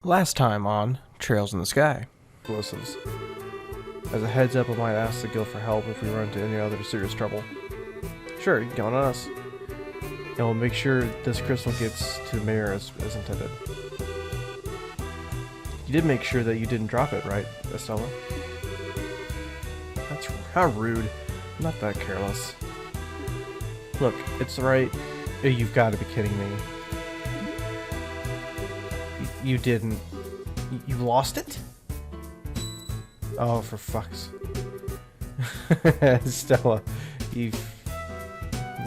Last time on Trails in the Sky. Explosives. As a heads up, I might ask the guild for help if we run into any other serious trouble. Sure, you can count on us. And we'll make sure this crystal gets to the mayor as intended. You did make sure that you didn't drop it, right, Estella? That's how rude. I'm not that careless. Look, it's right. You've got to be kidding me. You didn't. You lost it? Oh, for fuck's. Stella, you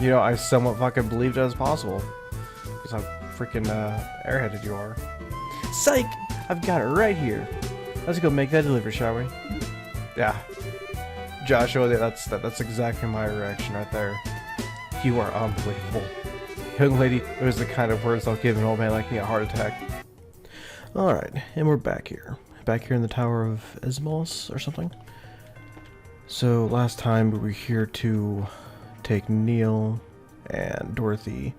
know, I somewhat fucking believed it was possible. Because how freaking airheaded you are. Psych! I've got it right here. Let's go make that delivery, shall we? Yeah. Joshua, that's exactly my reaction right there. You are unbelievable. Young lady, those are the kind of words I'll give an old man like me a heart attack. Alright, and we're back here. Back here in the Tower of Ismos or something. So last time we were here to take Neil and Dorothy,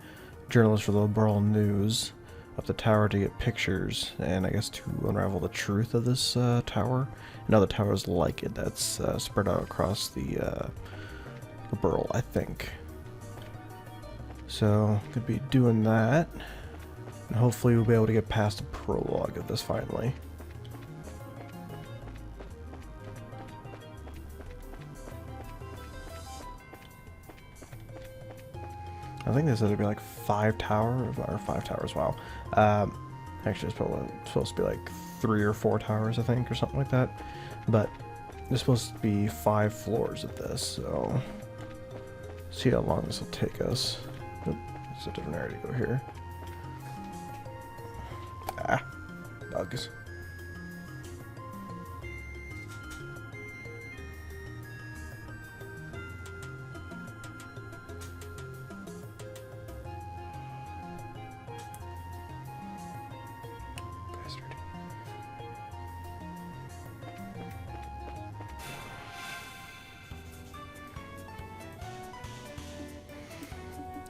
journalists for the Burl News, up the tower to get pictures and I guess to unravel the truth of this tower and other towers like it that's spread out across the Burl, I think. So, could be doing that. And hopefully we'll be able to get past the prologue of this finally. I think this is gonna be like 5 towers, or 5 towers, wow. Actually it's probably supposed to be like 3 or 4 towers, I think, or something like that. But there's supposed to be 5 floors of this, so see how long this will take us. Oop, it's a different area to go here. Ah, bugs. Bastard.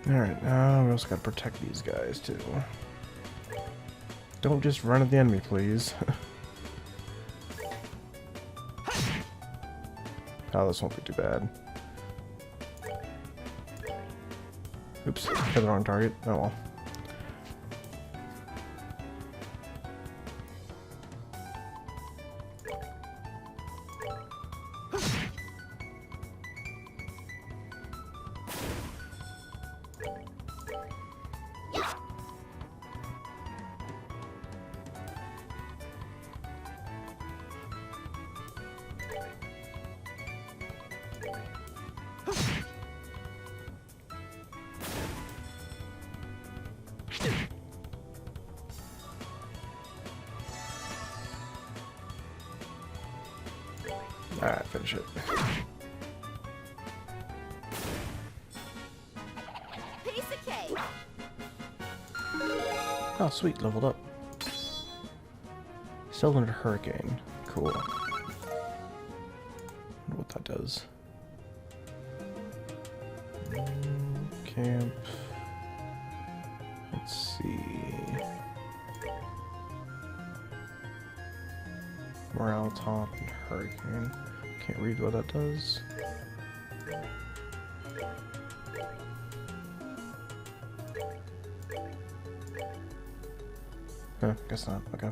Alright, we also gotta protect these guys too. Don't just run at the enemy, please. Oh, this won't be too bad. Oops, hit the wrong target. Oh well. Alright, finish it. Piece of cake. Oh, sweet, leveled up. Still under Hurricane. Cool. Wonder what that does. Camp. Let's see. Morale top and Hurricane. Can't read what that does. Huh, guess not. Okay.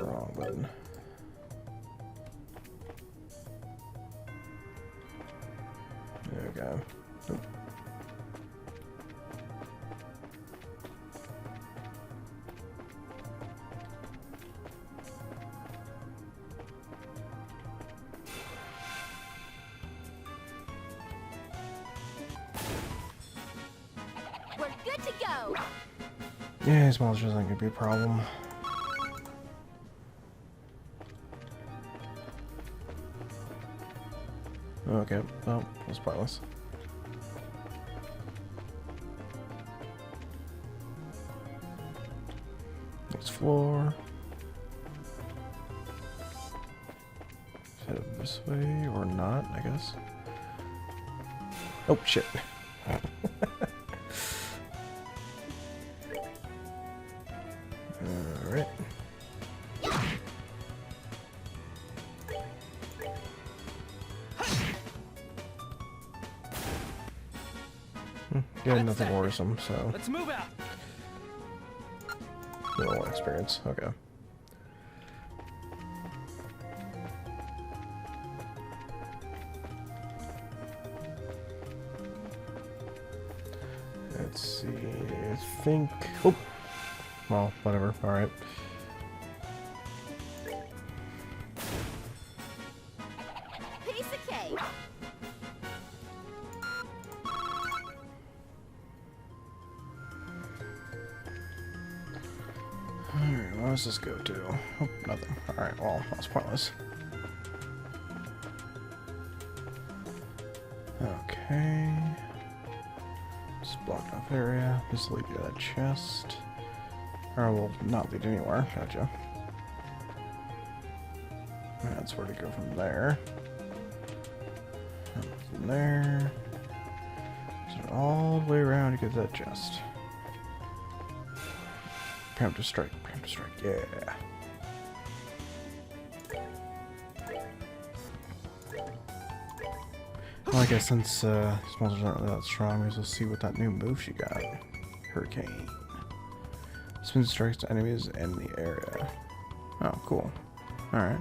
Wrong button. There we go. Nope. We're good to go. Yeah, these monsters aren't gonna be a problem. Okay, well, that's pointless. Next floor. Head this way or not, I guess. Oh shit. Alright. Yeah, nothing worrisome, so. Let's move out. Little experience. Okay. Let's see. I think. Oh. Well, whatever. All right. Piece of cake. Alright, what does this go to? Oh, nothing. Alright, well, that's pointless. Okay. Just blocked off area. Just lead you to that chest. Or will not lead anywhere. Gotcha. That's where to go from there. And from there. So all the way around to get to that chest. Preemptive strike, yeah. Well, I guess since these monsters aren't really that strong, we will see what that new move she got. Hurricane. Spin strikes to enemies in the area. Oh, cool. Alright.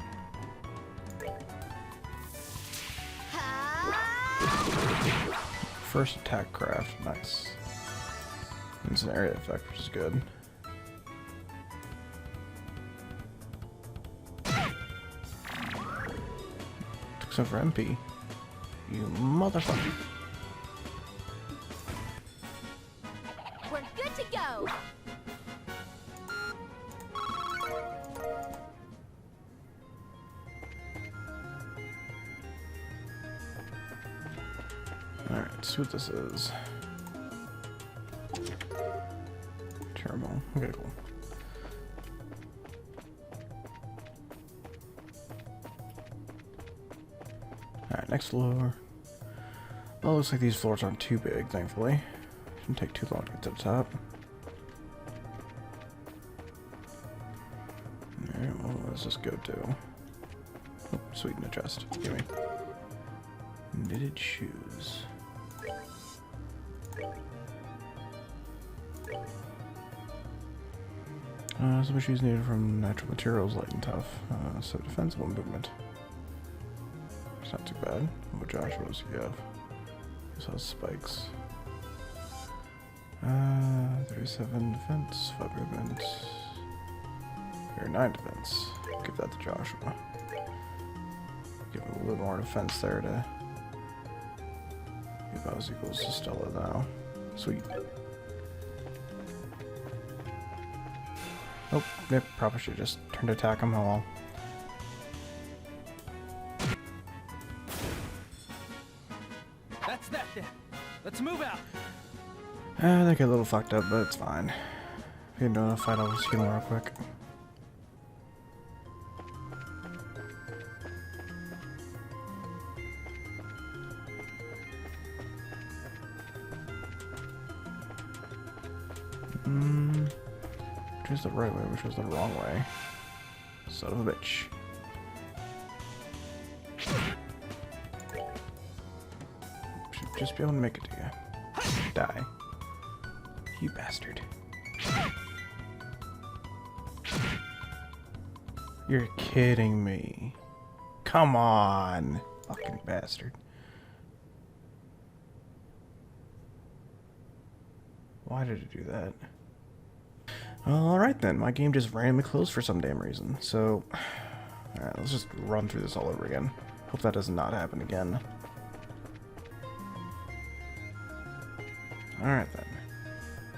First attack craft, nice. It's an area effect, which is good. Except for MP. You motherfucker. We're good to go. Alright, let's see what this is. Terrible. Okay, cool. Alright, next floor. Well, looks like these floors aren't too big, thankfully. Shouldn't take too long to get to the top. Alright, well, what does this go to? Oh, sweet, in a chest. Gimme. Knitted shoes. Some shoes needed from natural materials, light and tough. So defensible movement. It's not too bad. What Josh, what does he have? He has spikes. 37 defense, 5 movement. Or 9 defense. Give that to Joshua. Give him a little more defense there to give those equals to Stella now. Sweet. Oh, yep, probably should just turn to attack him. Oh well. That's that then. Let's move out. I think a little fucked up, but it's fine. If you don't want to fight, I'll just heal him real quick. Which was the right way, which was the wrong way. Son of a bitch. Should just be able to make it to you. Die. You bastard. You're kidding me. Come on. Fucking bastard. Why did it do that? Alright then, my game just randomly closed for some damn reason. So, alright, let's just run through this all over again. Hope that does not happen again. Alright then.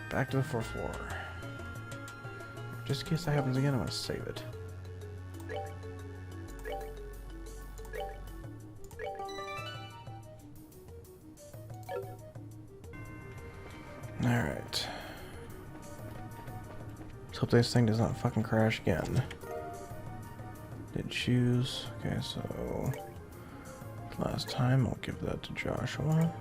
Back to the 4th floor. Just in case that happens again, I'm gonna save it. Alright. Let's hope this thing does not fucking crash again. Did shoes. Okay, so last time I'll give that to Joshua.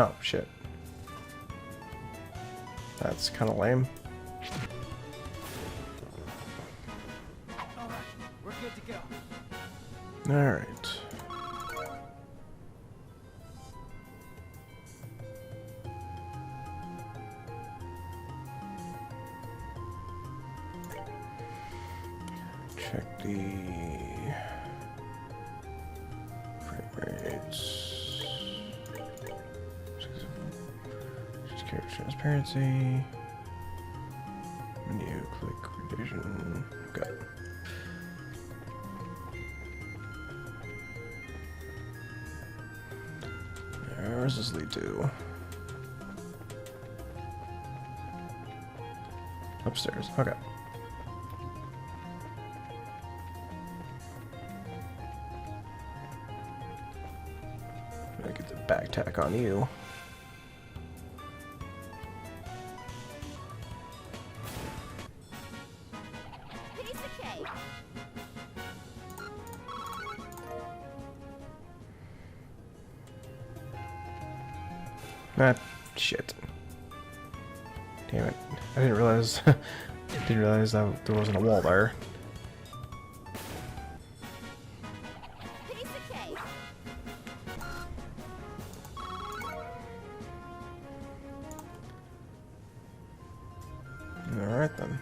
Oh, shit. That's kind of lame. All right, we're good to go. Alright. Check the frame rates. Just character transparency. Menu, click, revision. Okay. Where does this lead to? Upstairs. Okay. Gonna get the back tack on you. Piece of cake. Ah, shit. Damn it. I didn't realize didn't realize that there wasn't a wall there. Piece of cake. Alright then.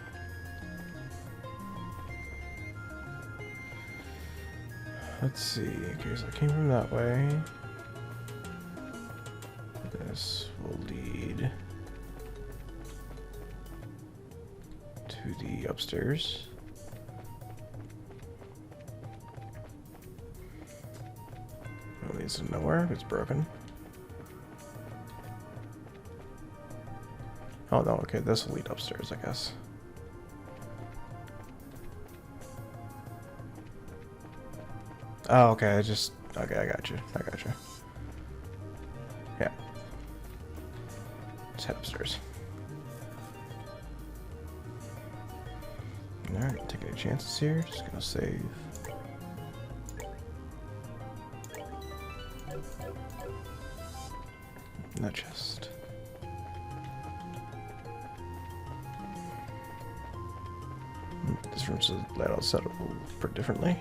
Let's see. Okay, so I came from that way. This will lead to the upstairs. It leads to nowhere. It's broken. Oh no, okay, this will lead upstairs, I guess. Oh, okay, okay, I got you. Yeah. Let's head upstairs. Alright, not take any chances here. Just gonna save. In that chest. This room's layout set up a little bit differently.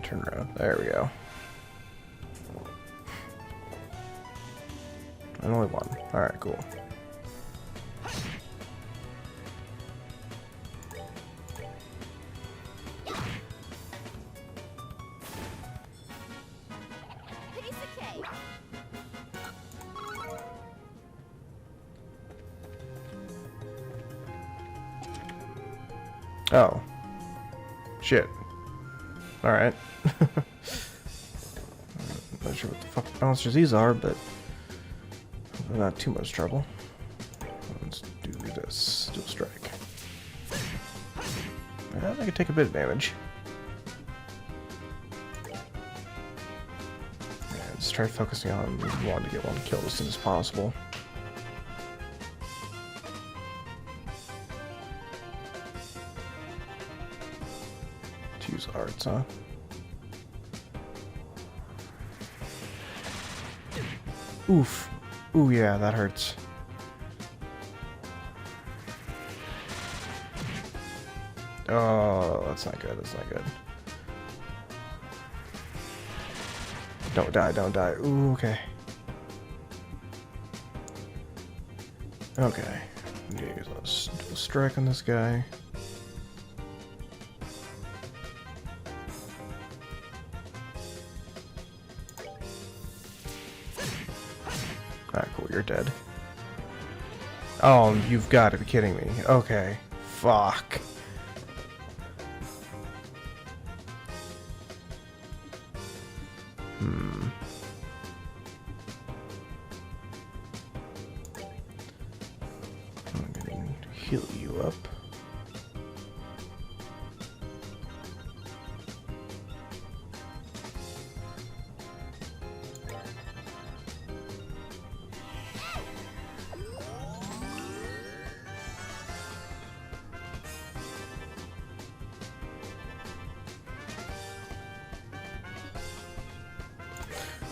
Turn around. There we go. And only one. Alright, cool. Piece of cake. Oh. Shit. Alright. Not sure what the fuck monsters these are, but not too much trouble. Let's do this. Dual strike. Well, I can take a bit of damage. Yeah, let's try focusing on wanting to get one kill as soon as possible. To use arts, huh? Oof. Ooh, yeah, that hurts. Oh, that's not good. That's not good. Don't die, don't die. Ooh, okay. Okay. Need to use a dual strike on this guy. Alright, cool, you're dead. Oh, you've got to be kidding me. Okay. Fuck. I'm gonna heal you up.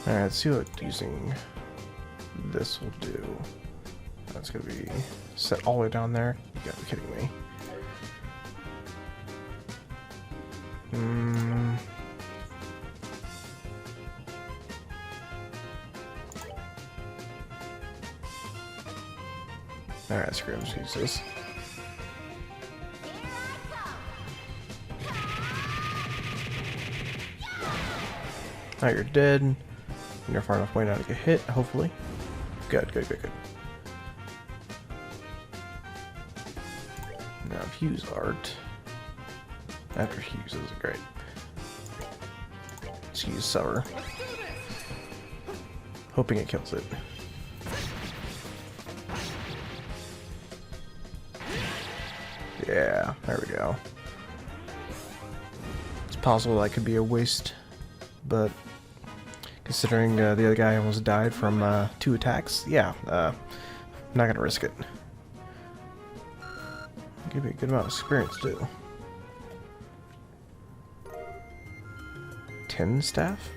Alright, let's see what using this will do. That's gonna be set all the way down there. You gotta be kidding me. Alright, screw it, just use this. Now you're dead. And you're far enough away now to get hit, hopefully. Good, good, good, good. Now fuse art. After fuse is great. Let's use summer. Hoping it kills it. Yeah, there we go. It's possible that could be a waste, but considering the other guy almost died from 2 attacks, yeah, I'm not gonna risk it. Give me a good amount of experience too. 10 staff?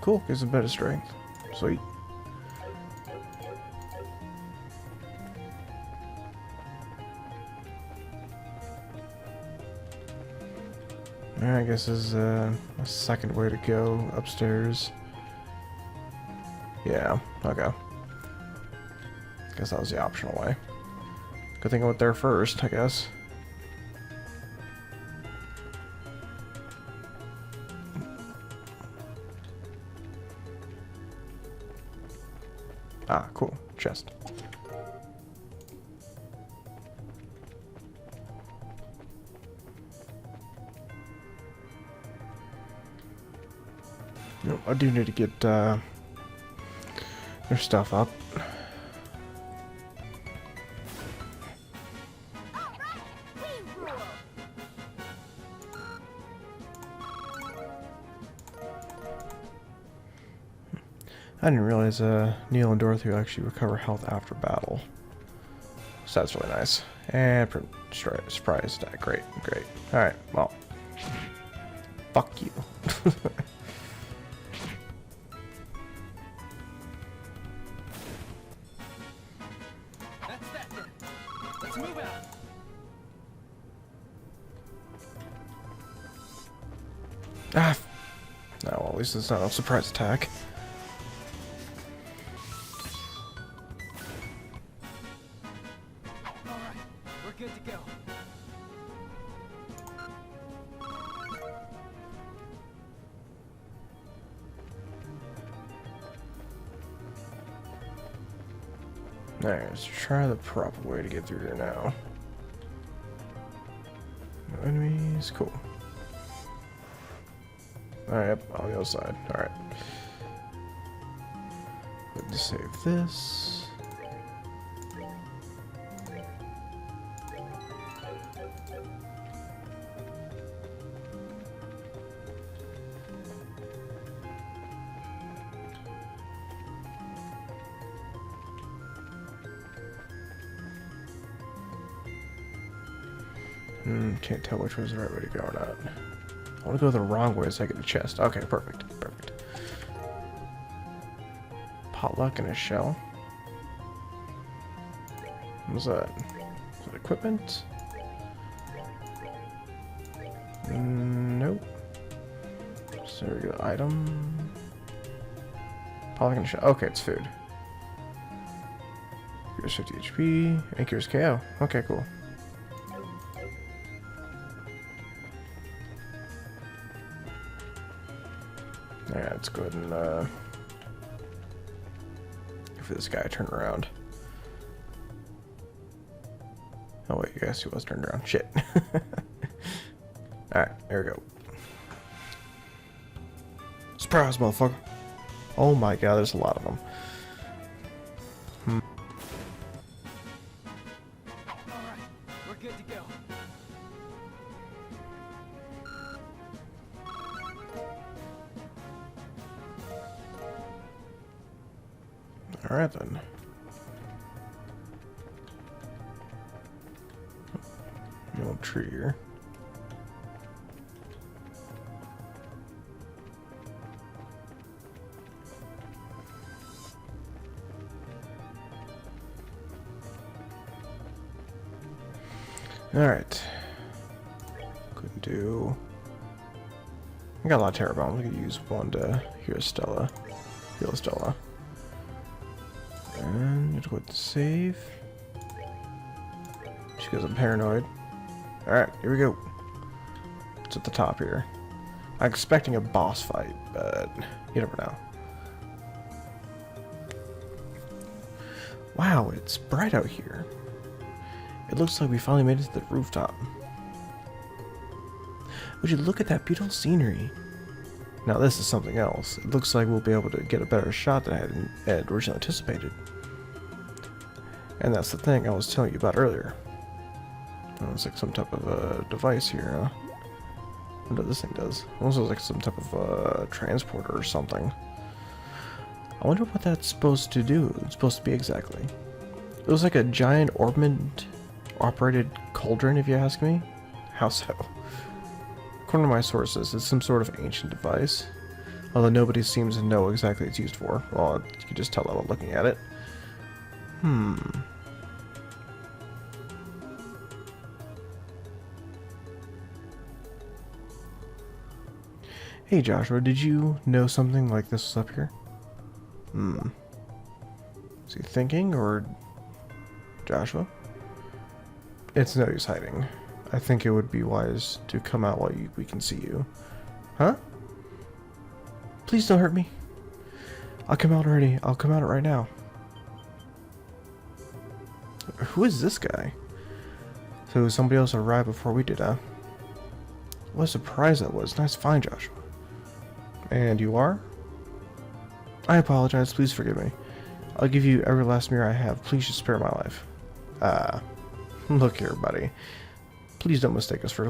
Cool, gives him better strength. Sweet. Alright, I guess this is a second way to go upstairs. Yeah, okay. Guess that was the optional way. Good thing I went there first, I guess. Ah, cool. Chest. No, I do need to get their stuff up. I didn't realize Neil and Dorothy will actually recover health after battle. So that's really nice. And surprise attack. Great, great. Alright, well. Fuck you. That's that then. Let's move out. Ah. No, well, at least it's not a surprise attack. Alright, we're good to go. Alright, let's try the proper way to get through there now. No enemies, cool. Alright, yep, on the other side. Alright. Let's save this. Can't tell which was the right way to go or not. I want to go the wrong way so I get the chest. Okay, perfect, perfect. Potluck and a shell. What's that? Is that equipment? Nope. Just a regular item. Potluck and a shell. Okay, it's food. Cures 50 HP and cures KO. Okay, cool. Yeah, let's go ahead and go for this guy. Turn around. Oh wait, I guess he was turned around. Shit. Alright, there we go. Surprise, motherfucker. Oh my god, there's a lot of them. Alright, we're good to go. Alright then. You know, tree here. Alright. Couldn't do... I got a lot of terror bombs. We could use one to heal Stella. Heal Stella. And just go to save. Just because I'm paranoid. Alright, here we go. It's at the top here. I'm expecting a boss fight, but you never know. Wow, it's bright out here. It looks like we finally made it to the rooftop. Would you look at that beautiful scenery? Now this is something else. It looks like we'll be able to get a better shot than I had originally anticipated. And that's the thing I was telling you about earlier. Oh, it's like some type of a device here, huh? I wonder what this thing does. It almost looks like some type of transporter or something. I wonder what that's supposed to do. It's supposed to be exactly. It was like a giant ornament operated cauldron, if you ask me. How so? According to my sources, it's some sort of ancient device, although nobody seems to know exactly what it's used for. Well, you can just tell that by looking at it. Hey Joshua, did you know something like this was up here? Is he thinking, or... Joshua? It's no use hiding. I think it would be wise to come out while we can see you. Huh? Please don't hurt me. I'll come out already. I'll come out right now. Who is this guy? So somebody else arrived before we did, huh? What a surprise that was. Nice find, Joshua. And you are? I apologize. Please forgive me. I'll give you every last mirror I have. Please just spare my life. Look here, buddy. Please don't mistake us for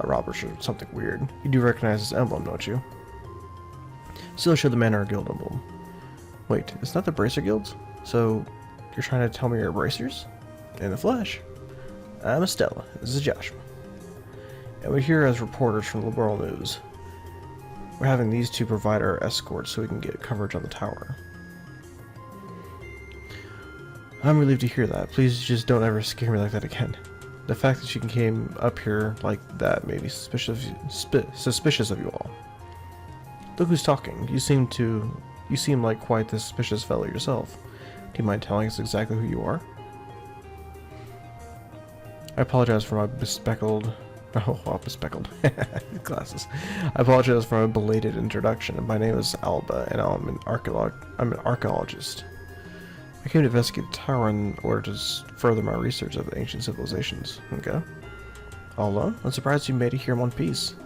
robbers or something weird. You do recognize this emblem, don't you? Still show the man our guild emblem. Wait, it's not the Bracer Guilds? So, you're trying to tell me you're bracers? In the flesh. I'm Estella. This is Joshua. And we're here as reporters from the Liberal News. We're having these two provide our escort so we can get coverage on the tower. I'm relieved to hear that. Please just don't ever scare me like that again. The fact that you came up here like that made me suspicious of you all. Look who's talking. You seem like quite the suspicious fellow yourself. Do you mind telling us exactly who you are? I apologize for my bespectacled glasses. I apologize for my belated introduction. My name is Alba, and I'm an archaeologist. I came to investigate the tower in order to further my research of ancient civilizations. Okay. All alone? I'm surprised you made it here in one piece.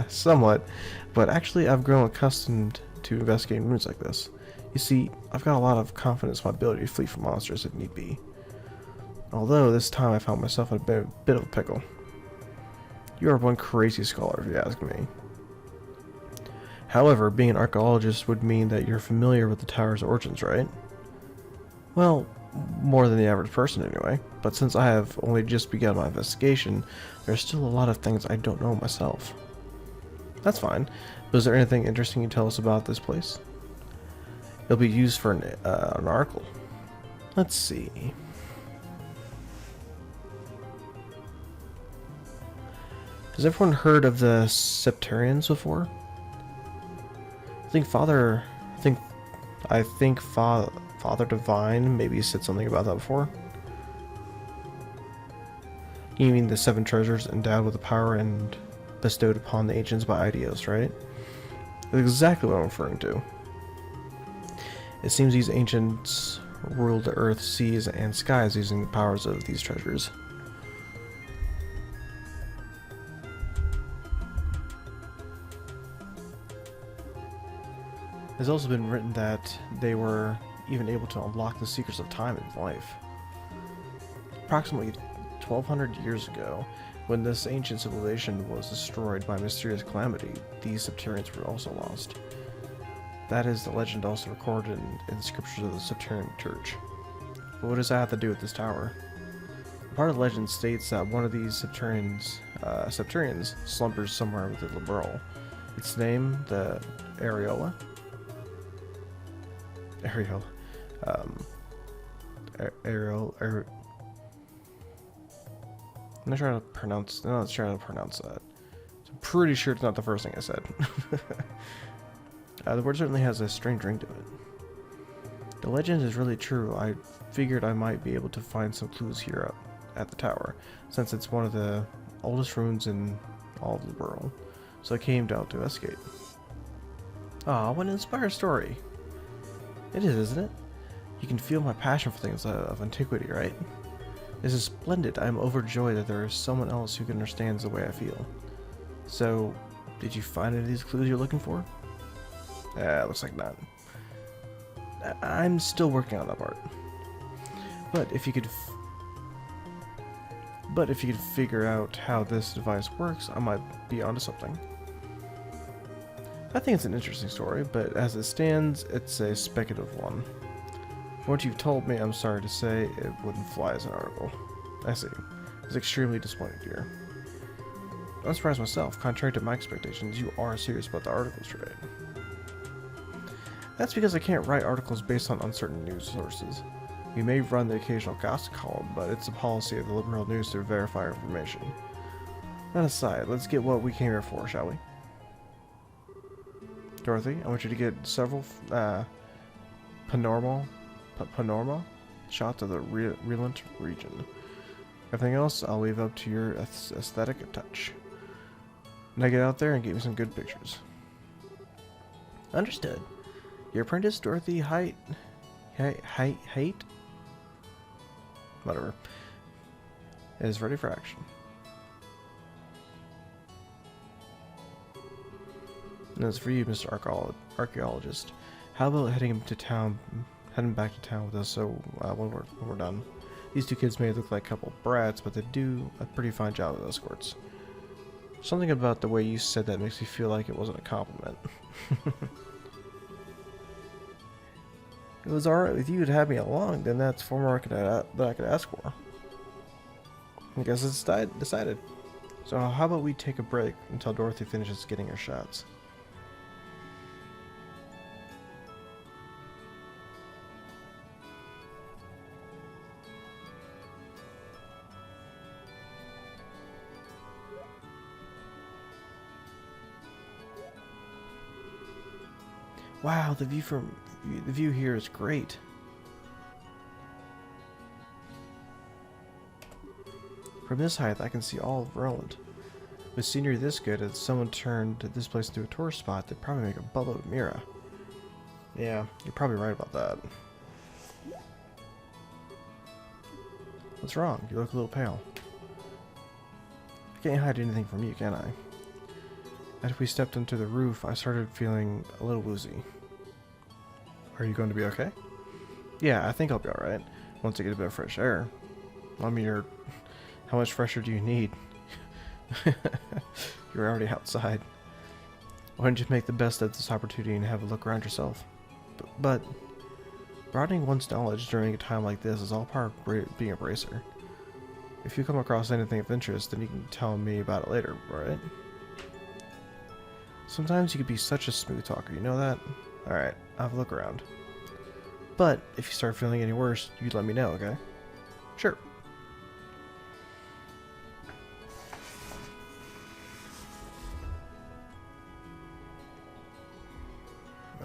Somewhat, but actually I've grown accustomed to investigating rooms like this. You see, I've got a lot of confidence in my ability to flee from monsters if need be. Although this time I found myself in a bit of a pickle. You are one crazy scholar, if you ask me. However, being an archaeologist would mean that you're familiar with the tower's origins, right? Well, more than the average person anyway, but since I have only just begun my investigation, there's still a lot of things I don't know myself. That's fine, but is there anything interesting you tell us about this place? It'll be used for an article. Let's see. Has everyone heard of the Septarians before? I think Father Divine maybe said something about that before. You mean the 7 treasures endowed with the power and bestowed upon the ancients by Ideos, right? That's exactly what I'm referring to. It seems these ancients ruled the earth, seas, and skies using the powers of these treasures. It's also been written that they were even able to unlock the secrets of time and life. Approximately 1200 years ago, when this ancient civilization was destroyed by a mysterious calamity, these Septarians were also lost. That is the legend also recorded in the scriptures of the Septarian Church. But what does that have to do with this tower? Part of the legend states that one of these Septurians slumbers somewhere with the liberal. Its name, the Areola. I'm not trying to pronounce. No, let's try to pronounce that. I'm pretty sure it's not the first thing I said. The word certainly has a strange ring to it. The legend is really true. I figured I might be able to find some clues here at the tower, since it's one of the oldest ruins in all of the world. So I came down to investigate. Ah, what an inspired story. It is, isn't it? You can feel my passion for things of antiquity, right? This is splendid. I'm overjoyed that there is someone else who understands the way I feel. So, did you find any of these clues you're looking for? Looks like not. I'm still working on that part. But if you could figure out how this device works, I might be onto something. I think it's an interesting story, but as it stands, it's a speculative one. From what you've told me, I'm sorry to say, it wouldn't fly as an article. I see. It's extremely disappointing to hear. I'm surprised myself. Contrary to my expectations, you are serious about the articles today. That's because I can't write articles based on uncertain news sources. We may run the occasional gossip column, but it's a policy of the liberal news to verify information. That aside, let's get what we came here for, shall we? Dorothy, I want you to get several panorama shots of the Relent region. Everything else, I'll leave up to your aesthetic touch. Now get out there and get me some good pictures. Understood. Your apprentice, Dorothy Haight? Whatever. Is ready for action. And as for you, Mr. Archaeologist, how about heading back to town with us so when we're done? These two kids may look like a couple brats, but they do a pretty fine job as escorts. Something about the way you said that makes me feel like it wasn't a compliment. If it was alright with you to have me along, then that's far more that I could ask for. I guess it's decided. So how about we take a break until Dorothy finishes getting her shots? Wow, the view here is great. From this height, I can see all of Roland. With scenery this good, if someone turned this place into a tourist spot, they'd probably make a buttload of Mira. Yeah, you're probably right about that. What's wrong? You look a little pale. I can't hide anything from you, can I? As we stepped onto the roof, I started feeling a little woozy. Are you going to be okay? Yeah, I think I'll be alright. Once I get a bit of fresh air. I mean, how much fresher do you need? You're already outside. Why don't you make the best of this opportunity and have a look around yourself? But broadening one's knowledge during a time like this is all part of being a bracer. If you come across anything of interest, then you can tell me about it later, right? Sometimes you can be such a smooth talker, you know that? Alright, I'll have a look around. But if you start feeling any worse, you let me know, okay? Sure.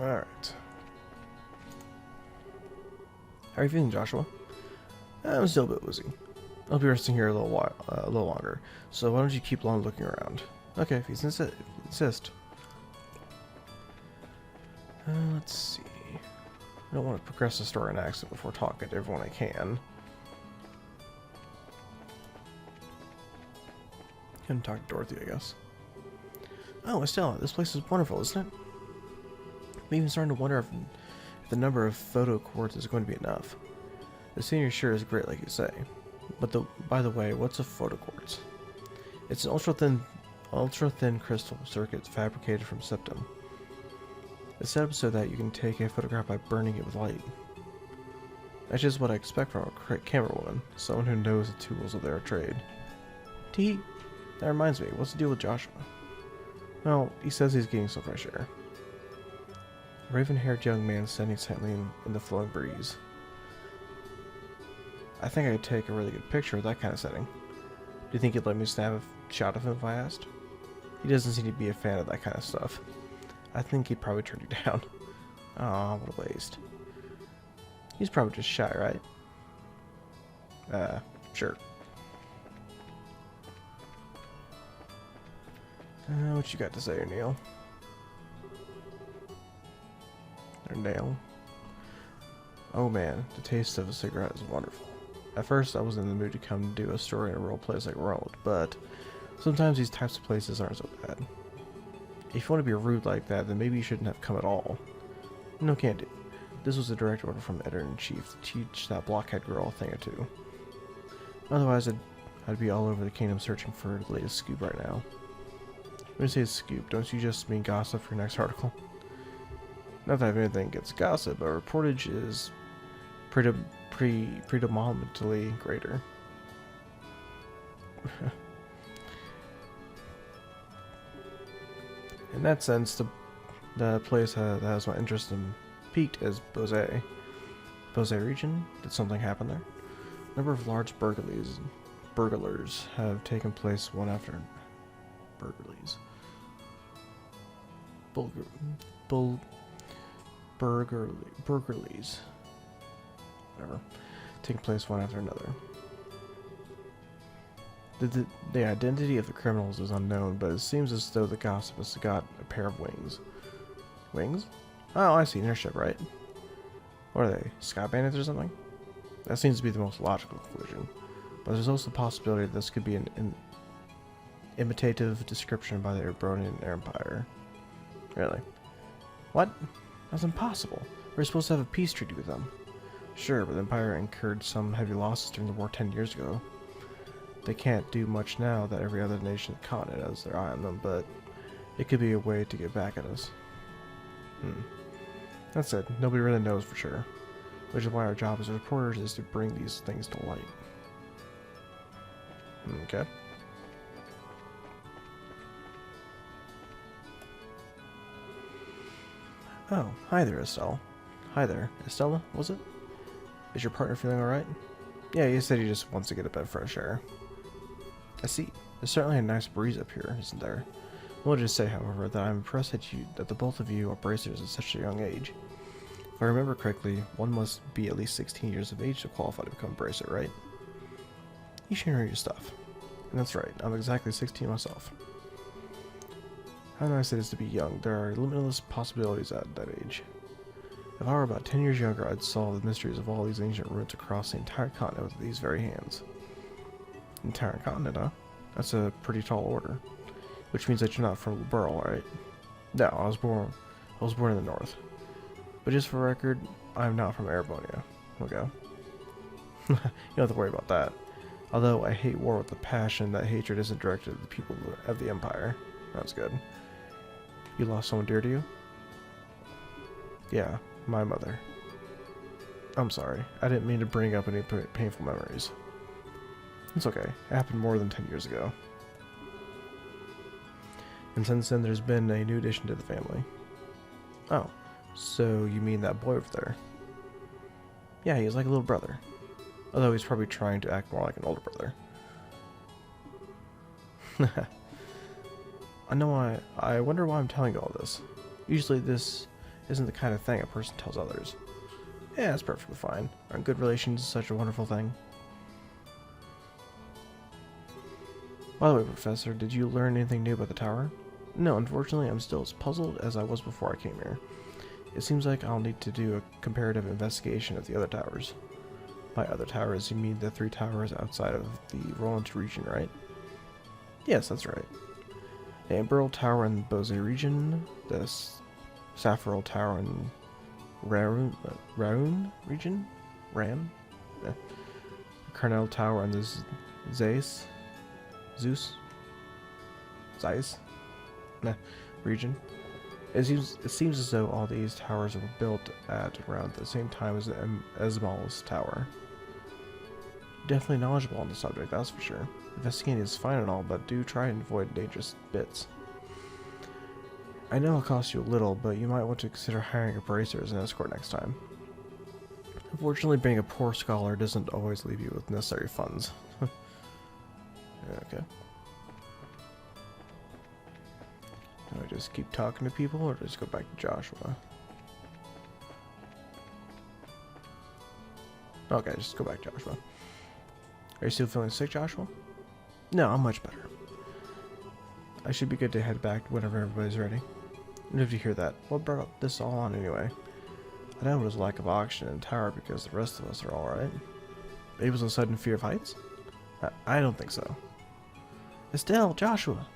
Alright. How are you feeling, Joshua? I'm still a bit woozy. I'll be resting here a little longer. So why don't you keep on looking around? Okay, if you insist. Let's see. I don't want to progress the story in accent before talking to everyone I can. Can talk to Dorothy, I guess. Oh, Estella, this place is wonderful, isn't it? I'm even starting to wonder if the number of photo quartz is going to be enough. The scenery sure is great, like you say. But by the way, what's a photo quartz? It's an ultra thin crystal circuit fabricated from septum. It's set up so that you can take a photograph by burning it with light. That's just what I expect from a camerawoman, someone who knows the tools of their trade. That reminds me, what's the deal with Joshua? Well, he says he's getting some fresh air. A raven-haired young man standing silently in the flowing breeze. I think I could take a really good picture of that kind of setting. Do you think he'd let me snap a shot of him if I asked? He doesn't seem to be a fan of that kind of stuff. I think he'd probably turn you down. Aw, what a waste. He's probably just shy, right? Sure. What you got to say, Neil? Or Nail? Oh man, the taste of a cigarette is wonderful. At first, I was in the mood to come do a story in a real place like World, but sometimes these types of places aren't so bad. If you want to be rude like that, then maybe you shouldn't have come at all. No, can't do. This was a direct order from the editor-in-chief to teach that blockhead girl a thing or two. Otherwise, I'd be all over the kingdom searching for the latest scoop right now. When you say scoop, don't you just mean gossip for your next article? Not that I have anything against gossip, but reportage is predominantly greater. In that sense, the place that has my interest in peaked is Bose. Bose region? Did something happen there? A number of large burglars have taken place one after burglaries. Burglaries. Whatever. Taking place one after another. The identity of the criminals is unknown, but it seems as though the gossip has got a pair of wings. Wings? Oh, I see. An airship, right? What are they? Sky bandits or something? That seems to be the most logical conclusion. But there's also the possibility that this could be an imitative description by the Ebronian Empire. Really? What? That's impossible. We're supposed to have a peace treaty with them. Sure, but the Empire incurred some heavy losses during the war 10 years ago. They can't do much now that every other nation on the continent has their eye on them, but it could be a way to get back at us. That said, nobody really knows for sure, which is why our job as reporters is to bring these things to light. Okay. Oh, hi there, Estelle. Hi there. Estella, was it? Is your partner feeling alright? Yeah, he said he just wants to get a bit of fresh air. I see. There's certainly a nice breeze up here, isn't there? I wanted to say, however, that I'm impressed that the both of you are bracers at such a young age. If I remember correctly, one must be at least 16 years of age to qualify to become a bracer, right? You should know your stuff. And that's right, I'm exactly 16 myself. How nice it is to be young. There are limitless possibilities at that age. If I were about 10 years younger, I'd solve the mysteries of all these ancient ruins across the entire continent with these very hands. Entire continent, huh? That's a pretty tall order. Which means that you're not from Burl, right? No, I was born in the north. But just for record, I'm not from Erebonia. Okay. You don't have to worry about that. Although I hate war with a passion, that hatred isn't directed at the people of the Empire. That's good. You lost someone dear to you? Yeah, my mother. I'm sorry. I didn't mean to bring up any painful memories. It's okay. It happened more than 10 years ago. And since then, there's been a new addition to the family. Oh, so you mean that boy over there? Yeah, he's like a little brother. Although he's probably trying to act more like an older brother. I wonder why I'm telling you all this. Usually this isn't the kind of thing a person tells others. Yeah, it's perfectly fine. Aren't good relations such a wonderful thing? By the way, Professor, did you learn anything new about the tower? No, unfortunately, I'm still as puzzled as I was before I came here. It seems like I'll need to do a comparative investigation of the other towers. By other towers, you mean the 3 towers outside of the Roland region, right? Yes, that's right. The Amberl Tower in the Bose region, the Saffirol Tower in Raun region? Ram? Yeah. The Carnell Tower in the Zeiss region, It seems as though all these towers were built at around the same time as the Esmal's tower. Definitely knowledgeable on the subject, that's for sure. Investigating is fine and all, but do try and avoid dangerous bits. I know it'll cost you a little, but you might want to consider hiring a bracer as an escort next time. Unfortunately, being a poor scholar doesn't always leave you with necessary funds. Okay. Do I just keep talking to people, or just go back to Joshua? Okay, just go back to Joshua. Are you still feeling sick, Joshua? No, I'm much better. I should be good to head back whenever everybody's ready. If you hear that, what brought this all on anyway? I know it was lack of oxygen in the tower because the rest of us are alright. It was a sudden fear of heights? I don't think so. Estelle, Joshua!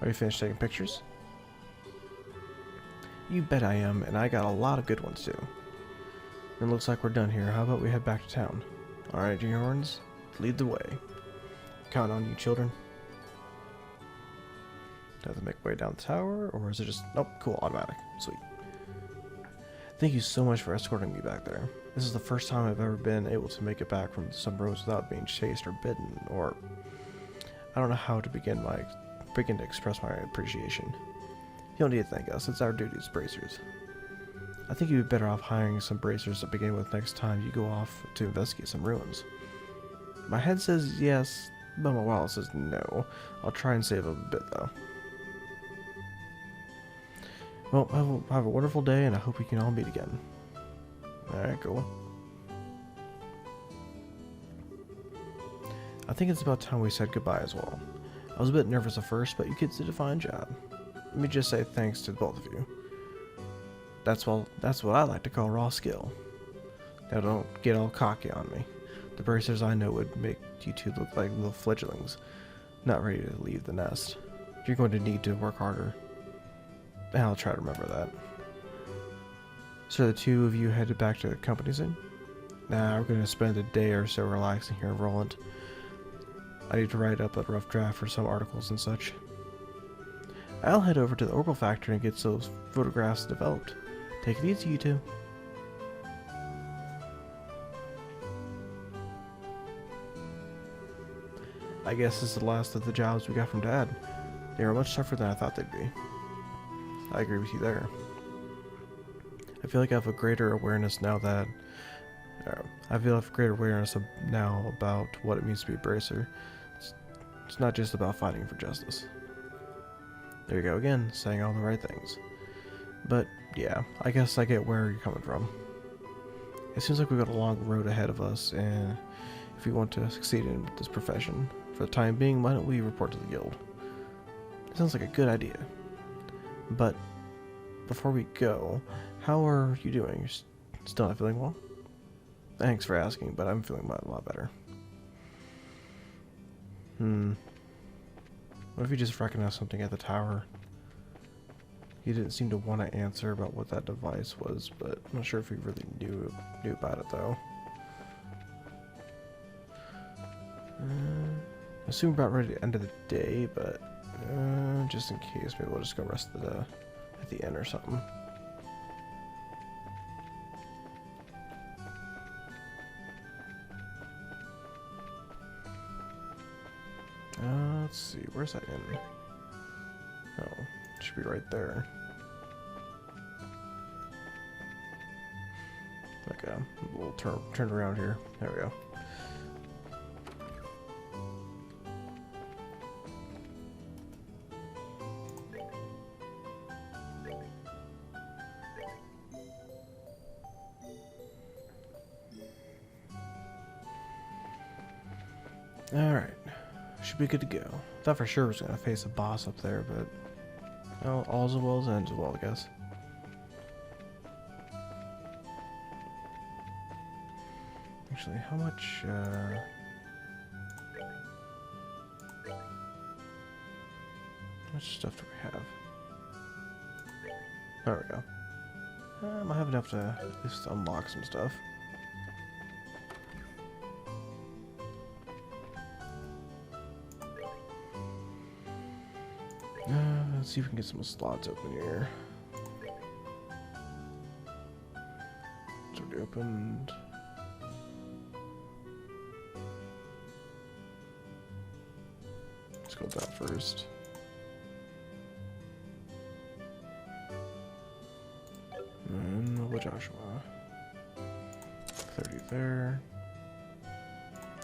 Are you finished taking pictures? You bet I am, and I got a lot of good ones too. It looks like we're done here. How about we head back to town? Alright, Juniorhorns, lead the way. Count on you, children. Do I have to make my way down the tower, or is it just... Nope, cool, automatic. Sweet. Thank you so much for escorting me back there. This is the first time I've ever been able to make it back from some roads without being chased or bitten, or... I don't know how to begin to express my appreciation. You don't need to thank us, it's our duty as bracers. I think you'd be better off hiring some bracers to begin with next time you go off to investigate some ruins. My head says yes, but my wallet says no. I'll try and save a bit though. Well, have a wonderful day, and I hope we can all meet again. Alright, cool. I think it's about time we said goodbye as well. I was a bit nervous at first, but you kids did a fine job. Let me just say thanks to both of you. That's what I like to call raw skill. Now don't get all cocky on me. The bracers I know would make you two look like little fledglings, not ready to leave the nest. You're going to need to work harder. And I'll try to remember that. So the two of you headed back to the company's inn? Nah, we're going to spend a day or so relaxing here in Roland. I need to write up a rough draft for some articles and such. I'll head over to the Orbital Factory and get those photographs developed. Take it easy, you two. I guess this is the last of the jobs we got from Dad. They were much tougher than I thought they'd be. I agree with you there. I feel like I have a greater awareness now that... now about what it means to be a bracer. It's not just about fighting for justice. There you go again, saying all the right things. But, yeah, I guess I get where you're coming from. It seems like we've got a long road ahead of us, and if we want to succeed in this profession, for the time being, why don't we report to the guild? It sounds like a good idea. But, before we go, how are you doing? You're still not feeling well? Thanks for asking, but I'm feeling a lot better. What if you just recognized something at the tower? He didn't seem to want to answer about what that device was, but I'm not sure if he really knew about it though. I assume we're about ready to end of the day, but just in case, maybe we'll just go rest at the inn or something. Let's see, where's that inn? Oh, it should be right there. Okay, we'll turn around here. There we go. Alright, should be good to go. Thought for sure I was going to face a boss up there, but well, all's well as ends well, I guess. Actually, how much stuff do we have? There we go. I might have enough to at least unlock some stuff. Let's see if we can get some slots open here. It's already opened. Let's go with that first. And over Joshua. 30 there.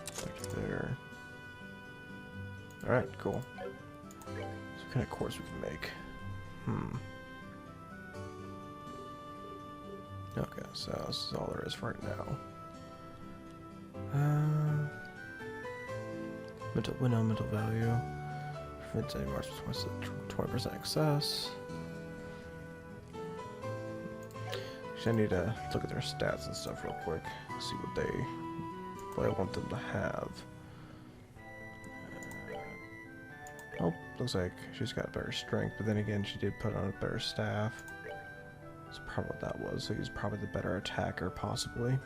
30 there. Alright, cool. So what kind of course we can make? Okay, so this is all there is for right now. Mental value. Prevents any marks with 20% excess. Actually, I need to look at their stats and stuff real quick. See what I want them to have. Oh, looks like she's got better strength, but then again, she did put on a better staff. That's probably what that was. So he's probably the better attacker, possibly.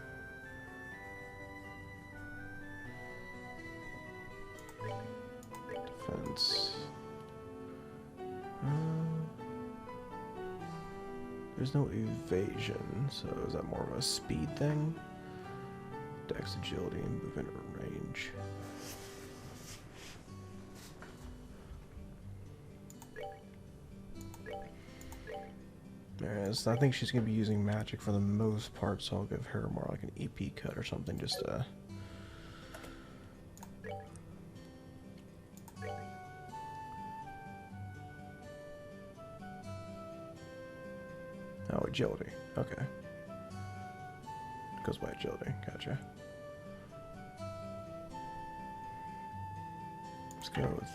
Defense. There's no evasion, so is that more of a speed thing? Dex, agility, and movement or range. There it is. I think she's going to be using magic for the most part, so I'll give her more like an EP cut or something just to... Oh, agility. Okay. Goes by agility. Gotcha. Let's go with...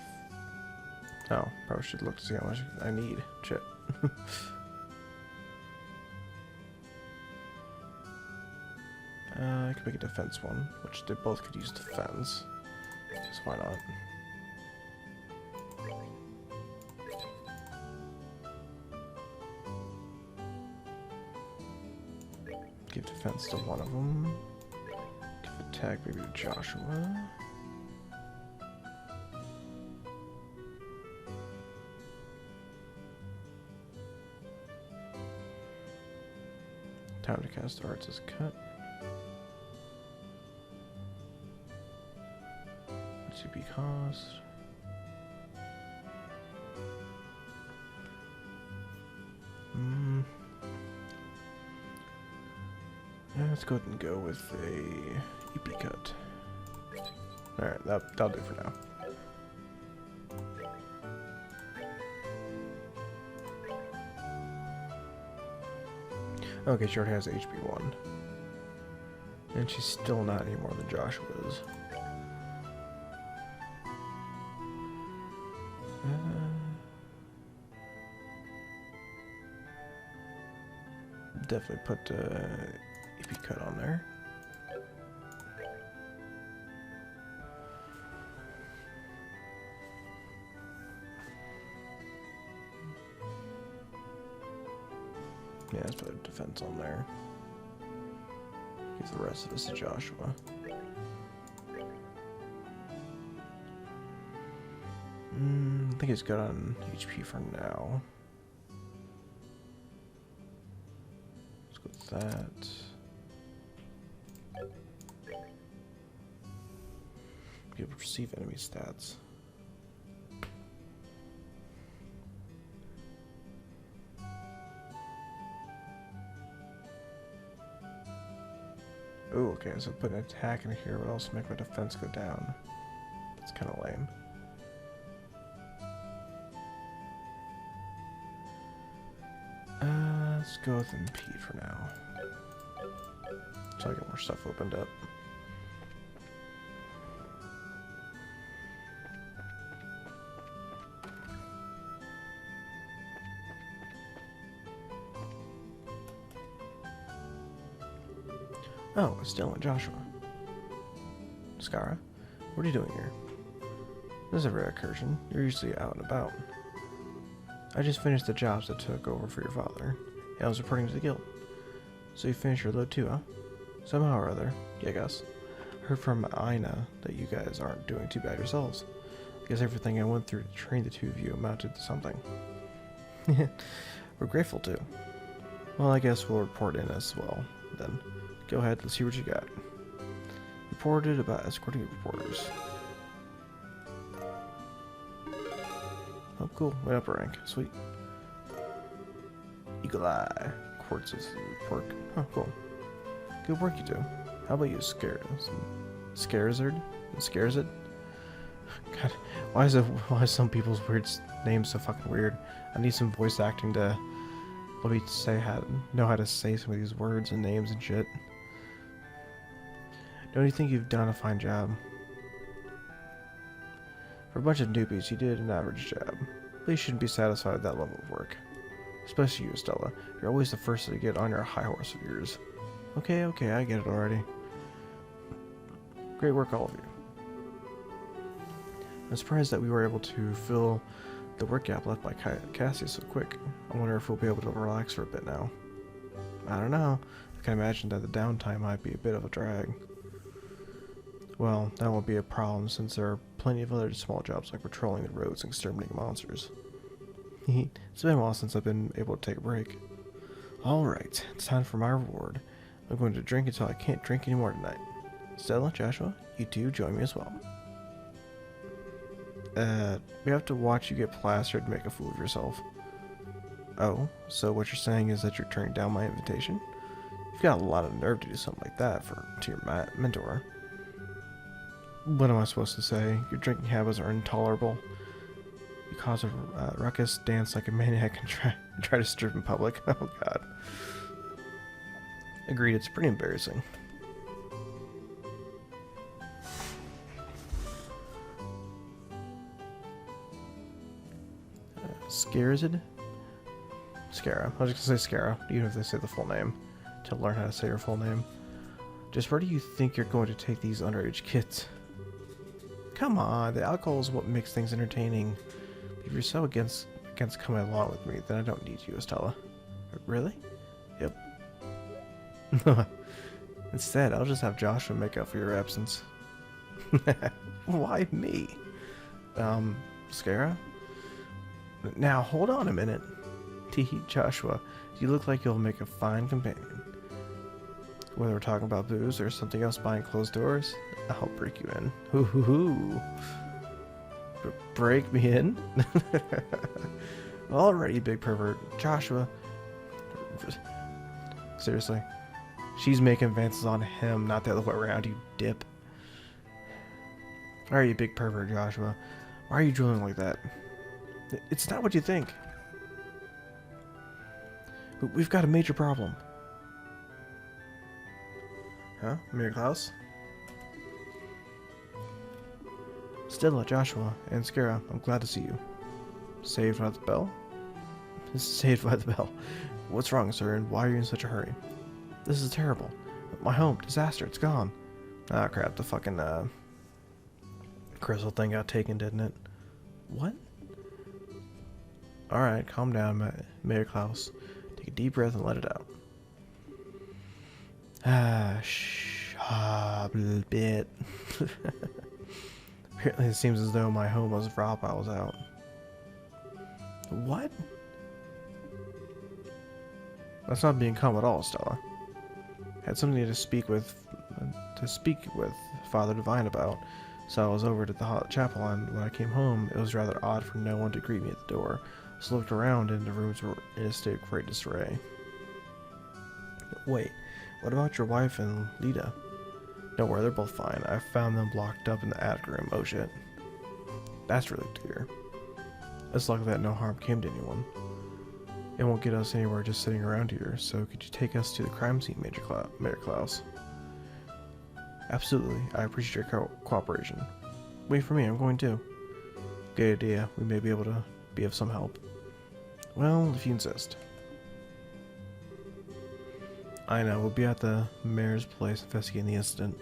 Oh, probably should look to see how much I need. Shit. I could make a defense one, which they both could use defense. Just why not? Give defense to one of them. Give attack maybe to Joshua. Time to cast arts is cut. CP cost. Yeah, let's go ahead and go with a EP cut. Alright, that'll do for now. Okay, she already has HP 1. And she's still not any more than Joshua is. Definitely put EP cut on there. Yeah, let's put a defense on there. Give the rest of this to Joshua. I think he's good on HP for now. Let's go with that. Be able to perceive enemy stats. Oh, okay, so put an attack in here would also make my defense go down. That's kind of lame. Let's go with impede for now. So I get more stuff opened up. Oh, it's still in Joshua. Skara, what are you doing here? This is a rare incursion. You're usually out and about. I just finished the jobs that took over for your father. And I was reporting to the guild. So you finished your load too, huh? Somehow or other, yeah, I guess. I heard from Aina that you guys aren't doing too bad yourselves. I guess everything I went through to train the two of you amounted to something. We're grateful to. Well, I guess we'll report in as well. Then, go ahead. Let's see what you got. Reported about escorting reporters. Oh, cool. Went up a rank. Sweet. Eagle Eye. Quartz is pork. Oh, cool. Good work you do. How about you, scherazard? Scherazard? God, why is some people's names so fucking weird? I need some voice acting to let me know how to say some of these words and names and shit. Don't you think you've done a fine job? For a bunch of newbies, you did an average job. But you shouldn't be satisfied with that level of work. Especially you, Stella. You're always the first to get on your high horse of yours. Okay, I get it already. Great work, all of you. I'm surprised that we were able to fill the work gap left by Cassie so quick. I wonder if we'll be able to relax for a bit now. I don't know. I can imagine that the downtime might be a bit of a drag. Well, that won't be a problem since there are plenty of other small jobs like patrolling the roads and exterminating monsters. It's been a while since I've been able to take a break. Alright, it's time for my reward. I'm going to drink until I can't drink anymore tonight. Stella, Joshua, you two join me as well. We have to watch you get plastered and make a fool of yourself. Oh, so what you're saying is that you're turning down my invitation? You've got a lot of nerve to do something like that to your mentor. What am I supposed to say? Your drinking habits are intolerable. You cause a ruckus, dance like a maniac, and try to strip in public. Oh god. Agreed, it's pretty embarrassing. Scherazard? Scara. I was just gonna say Scara, even if they say the full name. To learn how to say your full name. Just where do you think you're going to take these underage kids? Come on, the alcohol is what makes things entertaining. If you're so against coming along with me, then I don't need you, Estella. Really? Yep. Instead, I'll just have Joshua make up for your absence. Why me? Scara? Now, hold on a minute. Teehee, Joshua, you look like you'll make a fine companion. Whether we're talking about booze or something else behind closed doors, I'll break you in. Hoo hoo hoo. Break me in? Alright, big pervert. Joshua. Seriously. She's making advances on him, not the other way around, you dip. Alright, you big pervert, Joshua. Why are you drooling like that? It's not what you think. We've got a major problem. Huh? Mayor Klaus? Stella, Joshua, and Scara, I'm glad to see you. Saved by the bell? Saved by the bell. What's wrong, sir, and why are you in such a hurry? This is terrible. My home, disaster, it's gone. Ah, crap, the fucking, crystal thing got taken, didn't it? What? Alright, calm down, Mayor Klaus. Take a deep breath and let it out. A bit. Apparently it seems as though my home was robbed while I was out. What? That's not being calm at all, Stella. Had something to speak with Father Divine about, so I was over to the chapel, and when I came home, it was rather odd for no one to greet me at the door. So I looked around, and the rooms were in a state of great disarray. Wait, what about your wife and Lita? Don't worry, they're both fine. I found them locked up in the attic room. Oh shit. That's really clear. It's lucky that no harm came to anyone. It won't get us anywhere just sitting around here, so could you take us to the crime scene, Mayor Klaus? Absolutely, I appreciate your cooperation. Wait for me, I'm going too. Good idea, we may be able to be of some help. Well, if you insist. I know, we'll be at the mayor's place investigating the incident.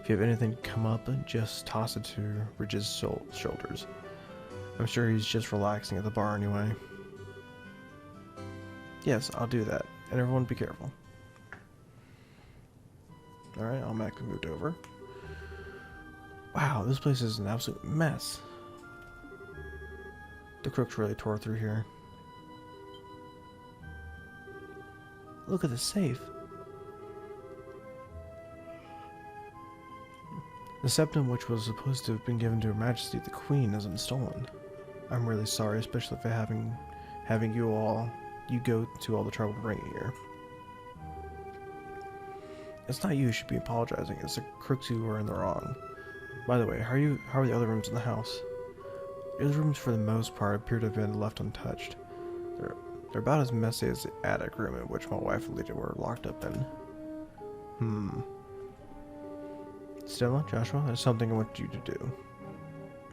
If you have anything come up, just toss it to Ridge's shoulders. I'm sure he's just relaxing at the bar anyway. Yes, I'll do that. And everyone be careful. Alright, I'll make the moved over. Wow, this place is an absolute mess. The crooks really tore through here. Look at the safe. The septum, which was supposed to have been given to Her Majesty the Queen, has been stolen. I'm really sorry, especially for having you go to all the trouble to bring it here. It's not you who should be apologizing, it's the crooks who are in the wrong. By the way, how are the other rooms in the house? The other rooms, for the most part, appear to have been left untouched. They're about as messy as the attic room in which my wife and Lydia were locked up in. Stella, Joshua, there's something I want you to do.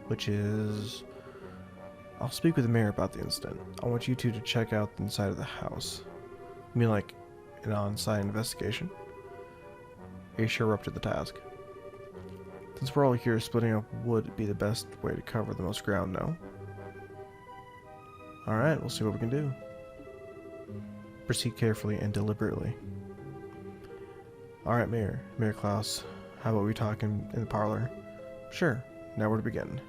Which is... I'll speak with the mayor about the incident. I want you two to check out the inside of the house. You mean like an on-site investigation? Are you sure we're up to the task? Since we're all here, splitting up would be the best way to cover the most ground, no? Alright, we'll see what we can do. Proceed carefully and deliberately. Alright, Mayor Klaus, how about we talk in the parlor? Sure, now where to begin?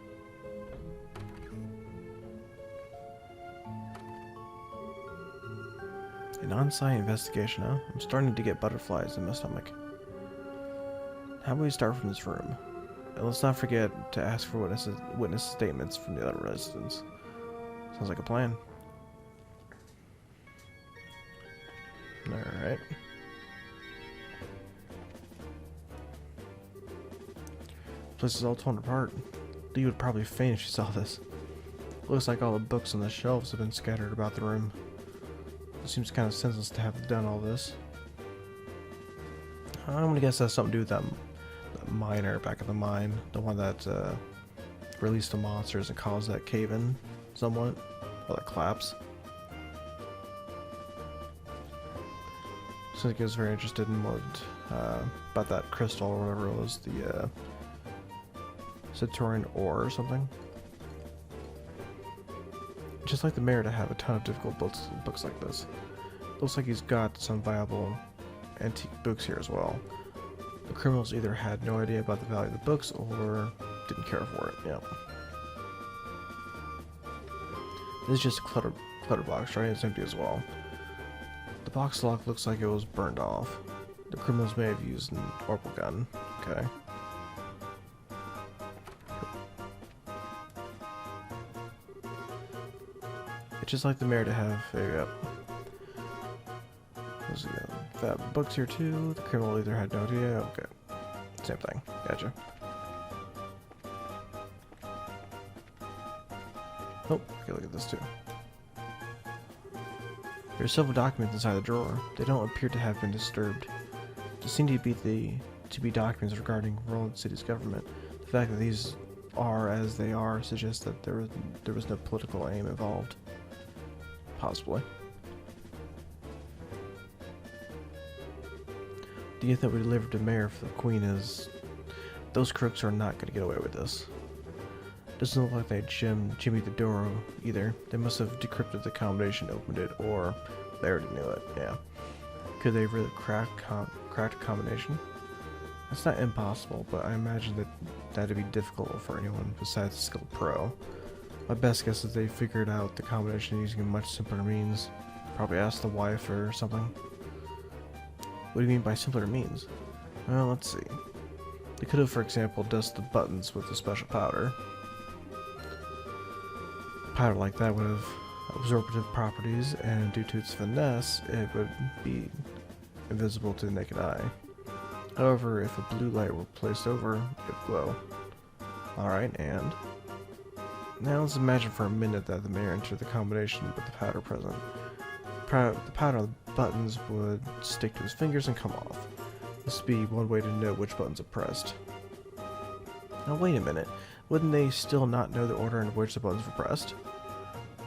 An on-site investigation, huh? I'm starting to get butterflies in my stomach. How about we start from this room? And let's not forget to ask for witness statements from the other residents. Sounds like a plan. Alright. Place is all torn apart. Lee would probably faint if she saw this. Looks like all the books on the shelves have been scattered about the room. It seems kind of senseless to have done all this. I'm gonna guess that's something to do with that miner back at the mine. The one that released the monsters and caused that cave-in somewhat. Or that collapse. So I was very interested in what about that crystal or whatever it was, the Saturnian ore or something. Just like the mayor to have a ton of difficult books like this. Looks like he's got some viable antique books here as well. The criminals either had no idea about the value of the books or didn't care for it. Yeah. This is just a clutter box, right? It's empty as well. The box lock looks like it was burned off. The criminals may have used an orbital gun. Okay. It's just like the mayor to have a that books here too. The criminal either had no idea. Okay. Same thing. Gotcha. Oh, okay, look at this too. There are several documents inside the drawer. They don't appear to have been disturbed. They seem to be documents regarding Roland City's government. The fact that these are as they are suggests that there was no political aim involved. Possibly. The gift that we delivered to Mayor for the Queen is... Those crooks are not going to get away with this. Doesn't look like they jimmied the door either. They must have decrypted the combination, opened it, or they already knew it. Yeah. Could they really cracked a combination? It's not impossible, but I imagine that that'd be difficult for anyone besides a skilled pro. My best guess is they figured out the combination using a much simpler means. Probably asked the wife or something. What do you mean by simpler means? Well, let's see. They could have, for example, dusted the buttons with a special powder. Powder like that would have absorptive properties, and due to its finesse, it would be invisible to the naked eye. However, if a blue light were placed over, it would glow. Alright, and... Now let's imagine for a minute that the mayor entered the combination with the powder present. The powder on the buttons would stick to his fingers and come off. This would be one way to know which buttons are pressed. Now wait a minute, wouldn't they still not know the order in which the buttons were pressed?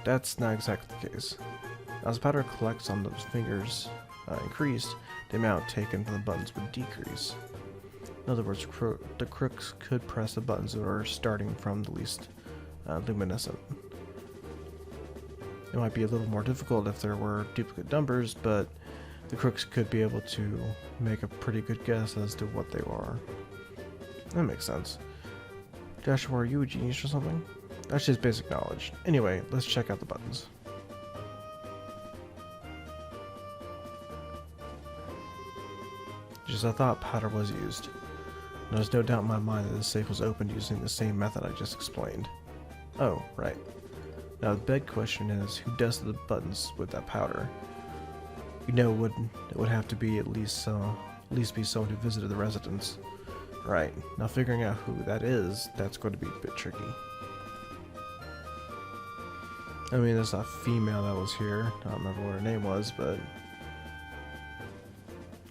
That's not exactly the case. As the powder collects on those fingers increased, the amount taken from the buttons would decrease. In other words, the crooks could press the buttons that are starting from the least luminescent. It might be a little more difficult if there were duplicate numbers, but the crooks could be able to make a pretty good guess as to what they are. That makes sense. Joshua, are you a genius or something? That's just basic knowledge. Anyway, let's check out the buttons. because I thought powder was used. And there's no doubt in my mind that the safe was opened using the same method I just explained. Oh, right. Now the big question is, who dusted the buttons with that powder? You know, it would have to be at least be someone who visited the residence. Right. Now figuring out who that is, that's going to be a bit tricky. I mean, there's a female that was here. I don't remember what her name was, but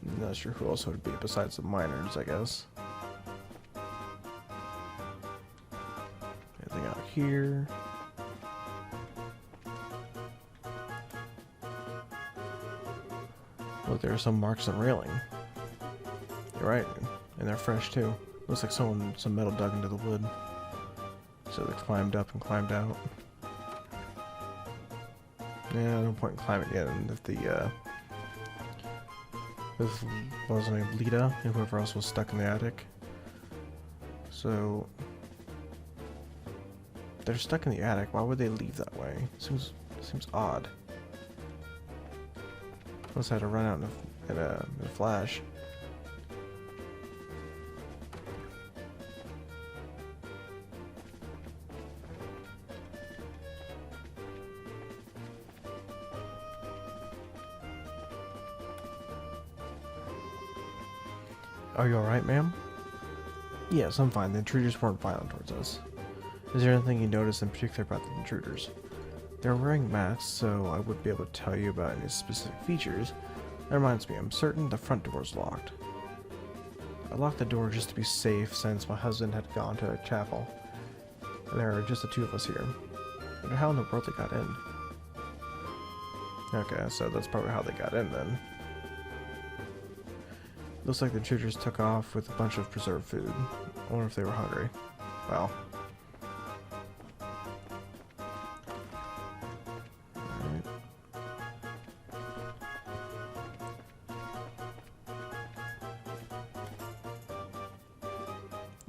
I'm not sure who else would it be besides the miners, I guess. Anything out here? Look, there are some marks on railing. You're right, and they're fresh too. Looks like some metal dug into the wood. So they climbed up and climbed out. Yeah, no point in climbing yet. And if what was her name, Lita, and whoever else was stuck in the attic. So they're stuck in the attic. Why would they leave that way? Seems odd. Unless I had to run out in a flash. Are you alright, ma'am? Yes, I'm fine. The intruders weren't violent towards us. Is there anything you noticed in particular about the intruders? They're wearing masks, so I wouldn't be able to tell you about any specific features. That reminds me, I'm certain the front door's locked. I locked the door just to be safe since my husband had gone to a chapel. And there are just the two of us here. I wonder how in the world they got in. Okay, so that's probably how they got in then. Looks like the intruders took off with a bunch of preserved food. I wonder if they were hungry. Well. Alright.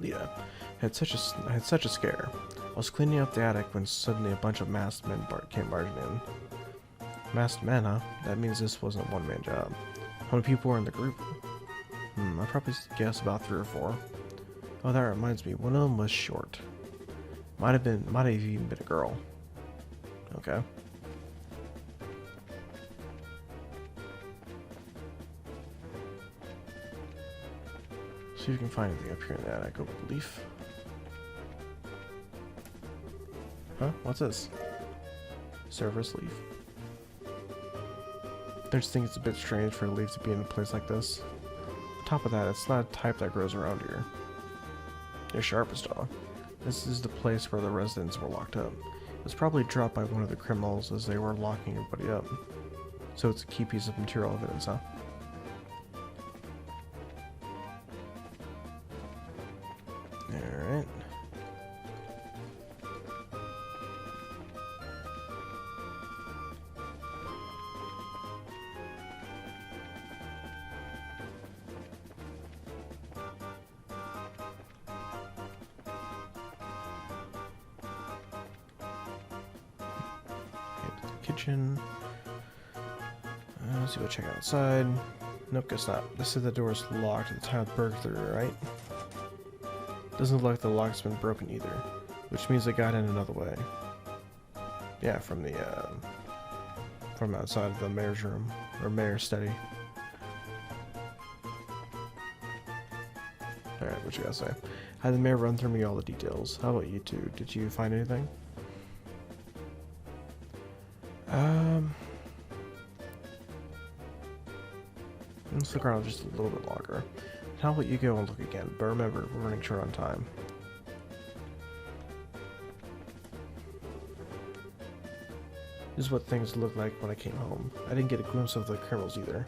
Yeah. I had such a scare. I was cleaning up the attic when suddenly a bunch of masked men came barging in. Masked men, huh? That means this wasn't a one-man job. How many people were in the group? I'd probably guess about 3 or 4. Oh, that reminds me. One of them was short. Might have even been a girl. Okay. See if you can find anything up here in the attic. Open leaf. Huh? What's this? Service leaf. I just think it's a bit strange for a leaf to be in a place like this. On top of that, it's not a type that grows around here. They're sharp as dog. This is the place where the residents were locked up. It was probably dropped by one of the criminals as they were locking everybody up. So it's a key piece of material evidence, huh? Alright. Kitchen. Let's go check outside. Nope, guess not. This is the door's locked at the time of burglary, right? Doesn't look like the lock's been broken either, which means they got in another way. Yeah, from the from outside of the mayor's room or mayor's study. All right, what you gotta say? I had the mayor run through me all the details. How about you two? Did you find anything? Let's look around just a little bit longer. How about you go and look again? But remember, we're running short on time. This is what things looked like when I came home. I didn't get a glimpse of the criminals either.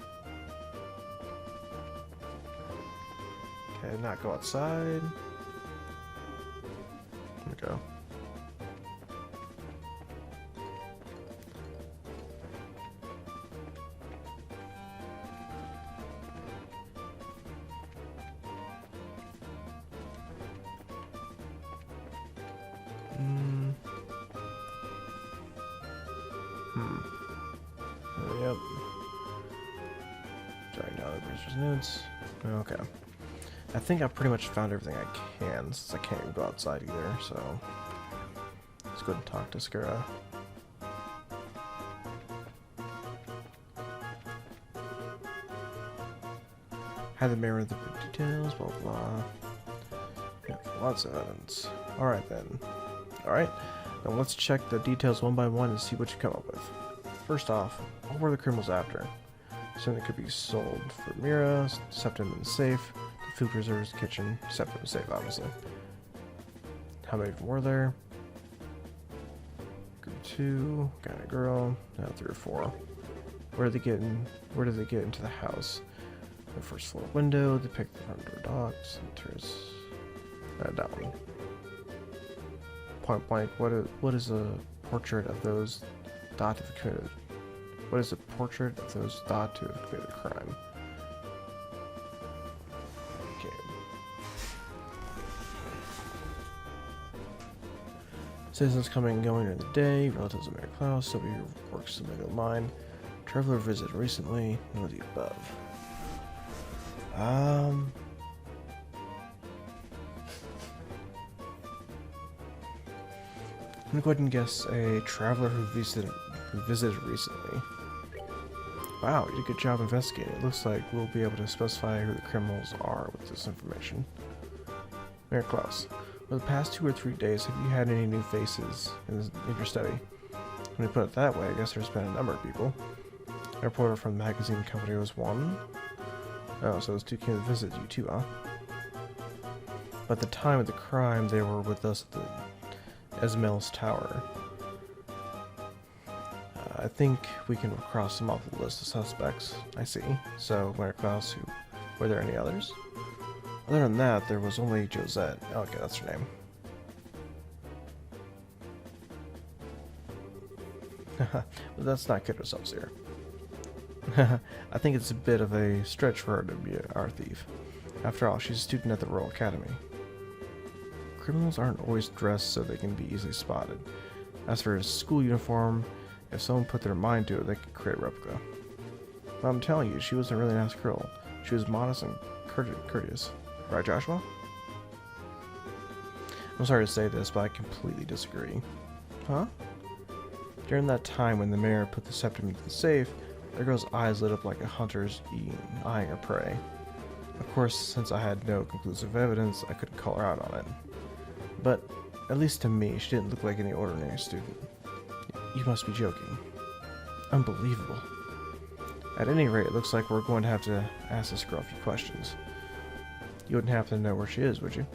Okay, not go outside. There we go. Yep. Right now, the Brazer's nudes. Okay. I think I pretty much found everything I can, since I can't even go outside either, so... Let's go ahead and talk to Skara. Had the mirror, the big details, blah blah. Yeah, lots of evidence. Alright then. Alright, now let's check the details one by one and see what you come up with. First off, what were the criminals after? Something that could be sold for Mira, septum in the safe, the food preserves, kitchen, septum in the safe, obviously. How many of them were there? Group 2, guy and a girl, now 3 or 4. Where did they get into the house? The first floor window, depict the front door docks, enters that one. Point blank, what is a portrait of those thought to have committed? What is a portrait of those thought to have committed a crime? Okay. Citizens coming and going during the day, relatives of Mary Klaus, somebody who works in the middle mine, traveler visited recently, none of the above. I'm gonna go ahead and guess a traveler who visited recently. Wow, you did a good job investigating. It looks like we'll be able to specify who the criminals are with this information. Mayor Klaus, over the past 2 or 3 days, have you had any new faces in your study? When you put it that way, I guess there's been a number of people. A reporter from the magazine company was one. Oh, so those two came to visit you too, huh? But at the time of the crime, they were with us at the Esmel's Tower. I think we can cross them off the list of suspects. I see. So, Mayor Klaus, were there any others? Other than that, there was only Josette. Okay, that's her name. But let's not kid ourselves here. I think it's a bit of a stretch for her to be our thief. After all, she's a student at the Royal Academy. Criminals aren't always dressed so they can be easily spotted. As for his school uniform, if someone put their mind to it, they could create a replica. But I'm telling you, she was a really nice girl. She was modest and courteous. Right, Joshua? I'm sorry to say this, but I completely disagree. Huh? During that time when the mayor put the septum into the safe, the girl's eyes lit up like a hunter's eyeing her prey. Of course, since I had no conclusive evidence, I couldn't call her out on it. But, at least to me, she didn't look like any ordinary student. You must be joking. Unbelievable. At any rate, it looks like we're going to have to ask this girl a few questions. You wouldn't happen to know where she is, would you?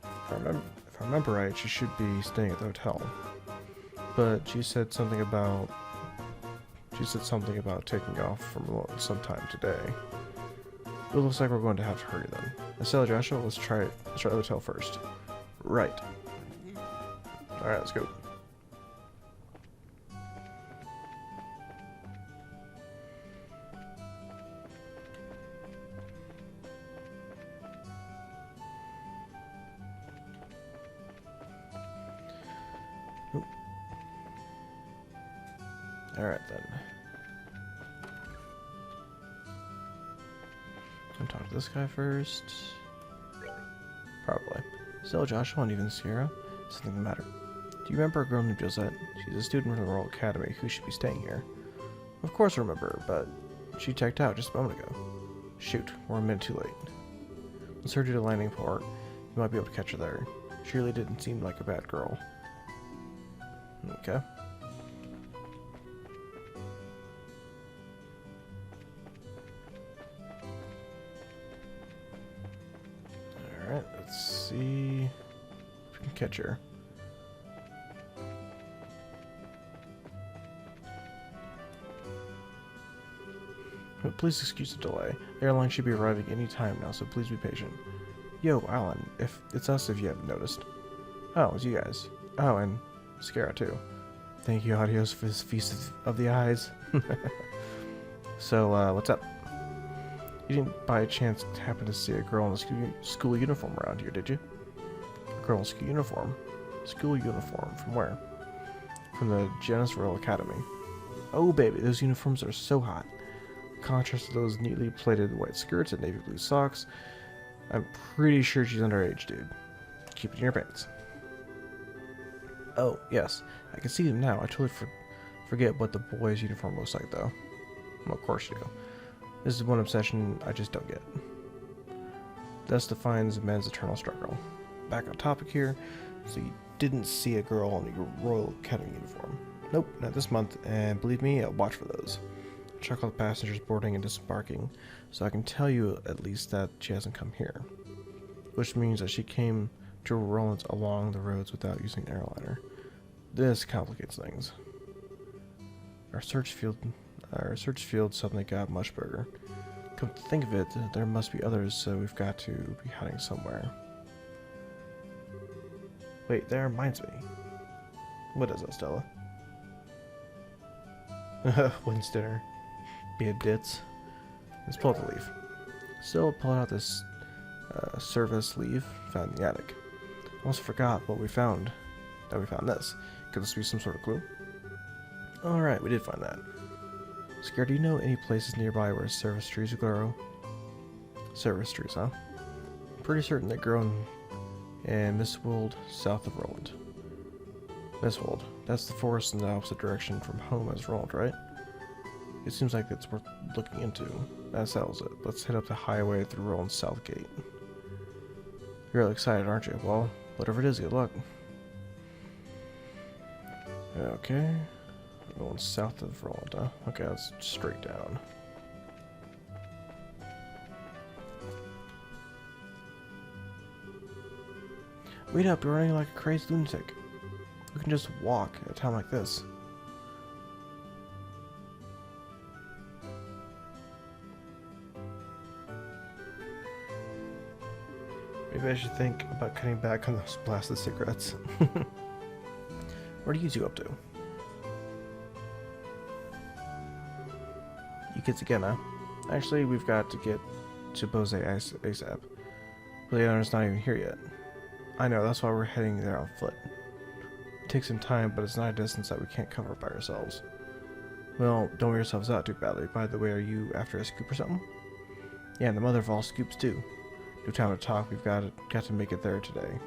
If I remember right, she should be staying at the hotel. But she said something about taking off from sometime today. It looks like we're going to have to hurry then. Estella, Joshua, let's try the hotel first. Right. Alright, let's go. Alright then. I'll talk to this guy first. Probably. Still, Joshua and even Sierra. Something the matter. Do you remember a girl named Josette? She's a student from the Royal Academy who should be staying here. Of course I remember her, but she checked out just a moment ago. Shoot, we're a minute too late. Let's head to the landing port. You might be able to catch her there. She really didn't seem like a bad girl. Okay. Alright, let's see if we can catch her. But please excuse the delay. The airline should be arriving any time now, so please be patient. Yo, Alan, it's us if you haven't noticed. Oh, it's you guys. Oh, and Skara too. Thank you, Audios, for this feast of the eyes. So, what's up? You didn't by chance happen to see a girl in a school uniform around here, did you? A girl in a school uniform? School uniform? From where? From the Janus Royal Academy. Oh, baby, those uniforms are so hot. contrast to those neatly plaited white skirts and navy blue socks, I'm pretty sure she's underage, dude. Keep it in your pants. Oh, yes. I can see them now. I totally forget what the boy's uniform looks like, though. Well, of course you do. This is one obsession I just don't get. Thus defines men's eternal struggle. Back on topic here. So you didn't see a girl in your Royal Academy uniform. Nope, not this month, and believe me, I'll watch for those. I'll check all the passengers boarding and disembarking, so I can tell you at least that she hasn't come here. Which means that she came to Roland along the roads without using an airliner. This complicates things. Our search field suddenly got much bigger. Come to think of it, there must be others, so we've got to be hiding somewhere. Wait, that reminds me. What is that, Stella? When's dinner? Be a ditz. Let's pull out the leaf. Still pulling out this service leaf found in the attic. Almost forgot what we found. That we found this. Could this be some sort of clue? Alright, we did find that. Scare, do you know any places nearby where service trees grow? Service trees, huh? Pretty certain they grow in Mistwold, south of Roland. Mistwold. That's the forest in the opposite direction from home as Roland, right? It seems like it's worth looking into. That settles it. Let's head up the highway through Roland's south gate. You're really excited, aren't you? Well, whatever it is, good luck. Okay. Going south of Roland, huh? Okay, that's straight down. Wait up, you're running like a crazy lunatic. We can just walk at a time like this. Maybe I should think about cutting back on those blasted cigarettes. What are you two up to? You kids again, huh? Actually, we've got to get to Bose ASAP. But the owner's not even here yet. I know, that's why we're heading there on foot. It takes some time, but it's not a distance that we can't cover by ourselves. Well, don't wear yourselves out too badly. By the way, are you after a scoop or something? Yeah, and the mother of all scoops too. No time to talk, we've got to make it there today.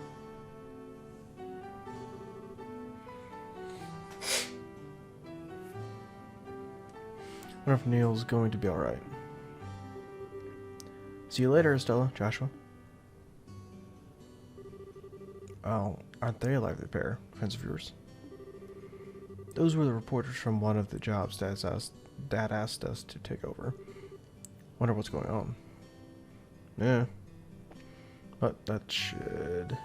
I wonder if Neil's going to be alright. See you later, Stella, Joshua. Oh, aren't they a lively pair, friends of yours? Those were the reporters from one of the jobs Dad asked us to take over. Wonder what's going on. Yeah. But that should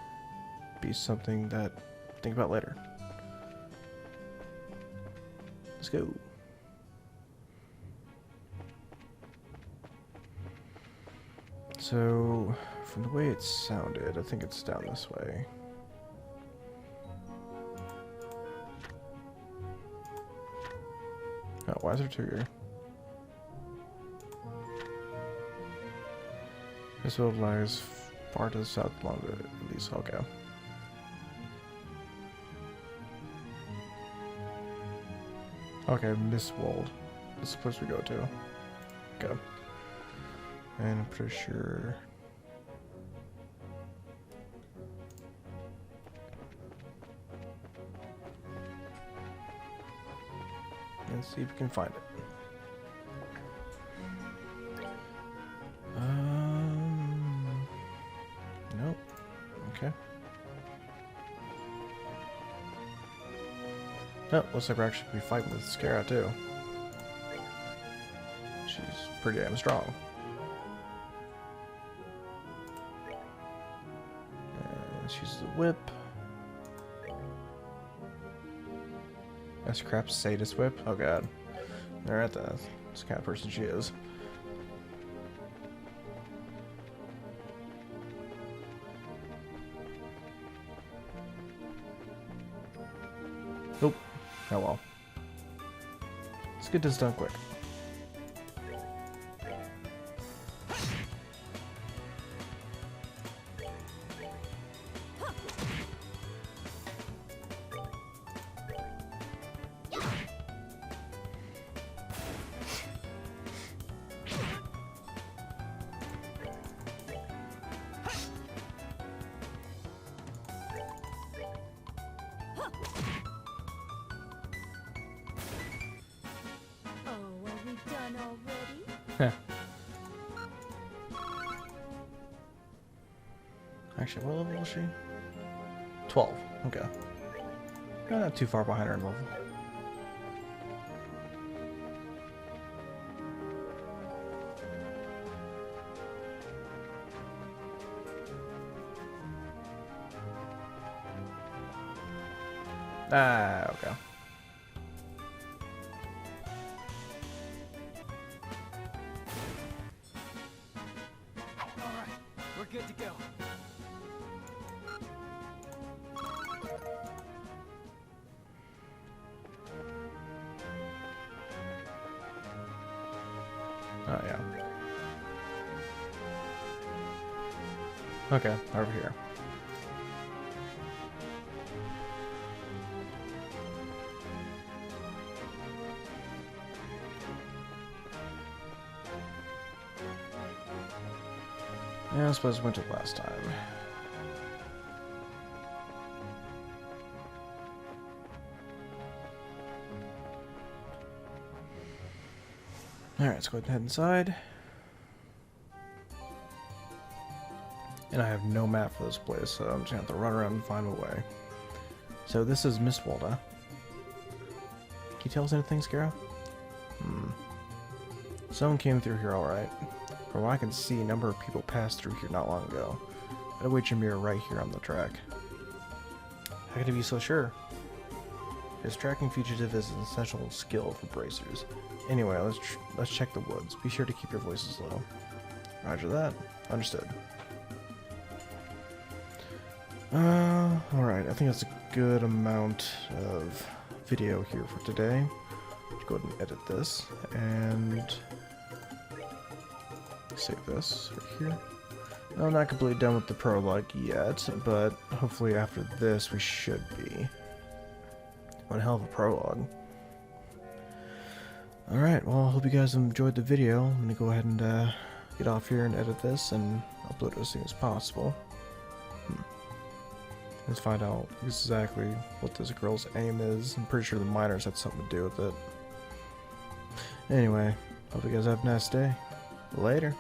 be something that think about later. Let's go. So, from the way it sounded, I think it's down this way. Oh, why is there two here? This road lies far to the south along the least. Okay. Okay, Mistwold. This is the place we go to. Okay. And I'm pretty sure... Let's see if we can find it. Nope. Okay. Oh, looks like we're actually gonna be fighting with Schera too. She's pretty damn strong. And she's the whip. That's crap, sadist whip. Oh god. Alright, that's the kind of person she is. Nope. Oh well. Let's get this done quick. done already? Heh. Actually, what level is she? 12. Okay. Not too far behind her in level. Ah, okay. All right, we're good to go. Oh, yeah. Okay, over here. Yeah, I suppose we went to it last time. Alright, let's go ahead and head inside. And I have no map for this place, so I'm just gonna have to run around and find my way. So this is Miss Walda. Can you tell us anything, Scara? Someone came through here alright. From what I can see, a number of people passed through here not long ago. I'd wait your mirror right here on the track. How can you be so sure? Because tracking fugitive is an essential skill for bracers. Anyway, let's check the woods. Be sure to keep your voices low. Roger that. Understood. Alright, I think that's a good amount of video here for today. Let's go ahead and edit this and save this right here. I'm not completely done with the prologue yet, but hopefully after this we should be. One hell of a prologue. Alright, well, I hope you guys enjoyed the video. I'm going to go ahead and get off here and edit this and upload it as soon as possible. Let's find out exactly what this girl's aim is. I'm pretty sure the miners had something to do with it. Anyway, hope you guys have a nice day. Later.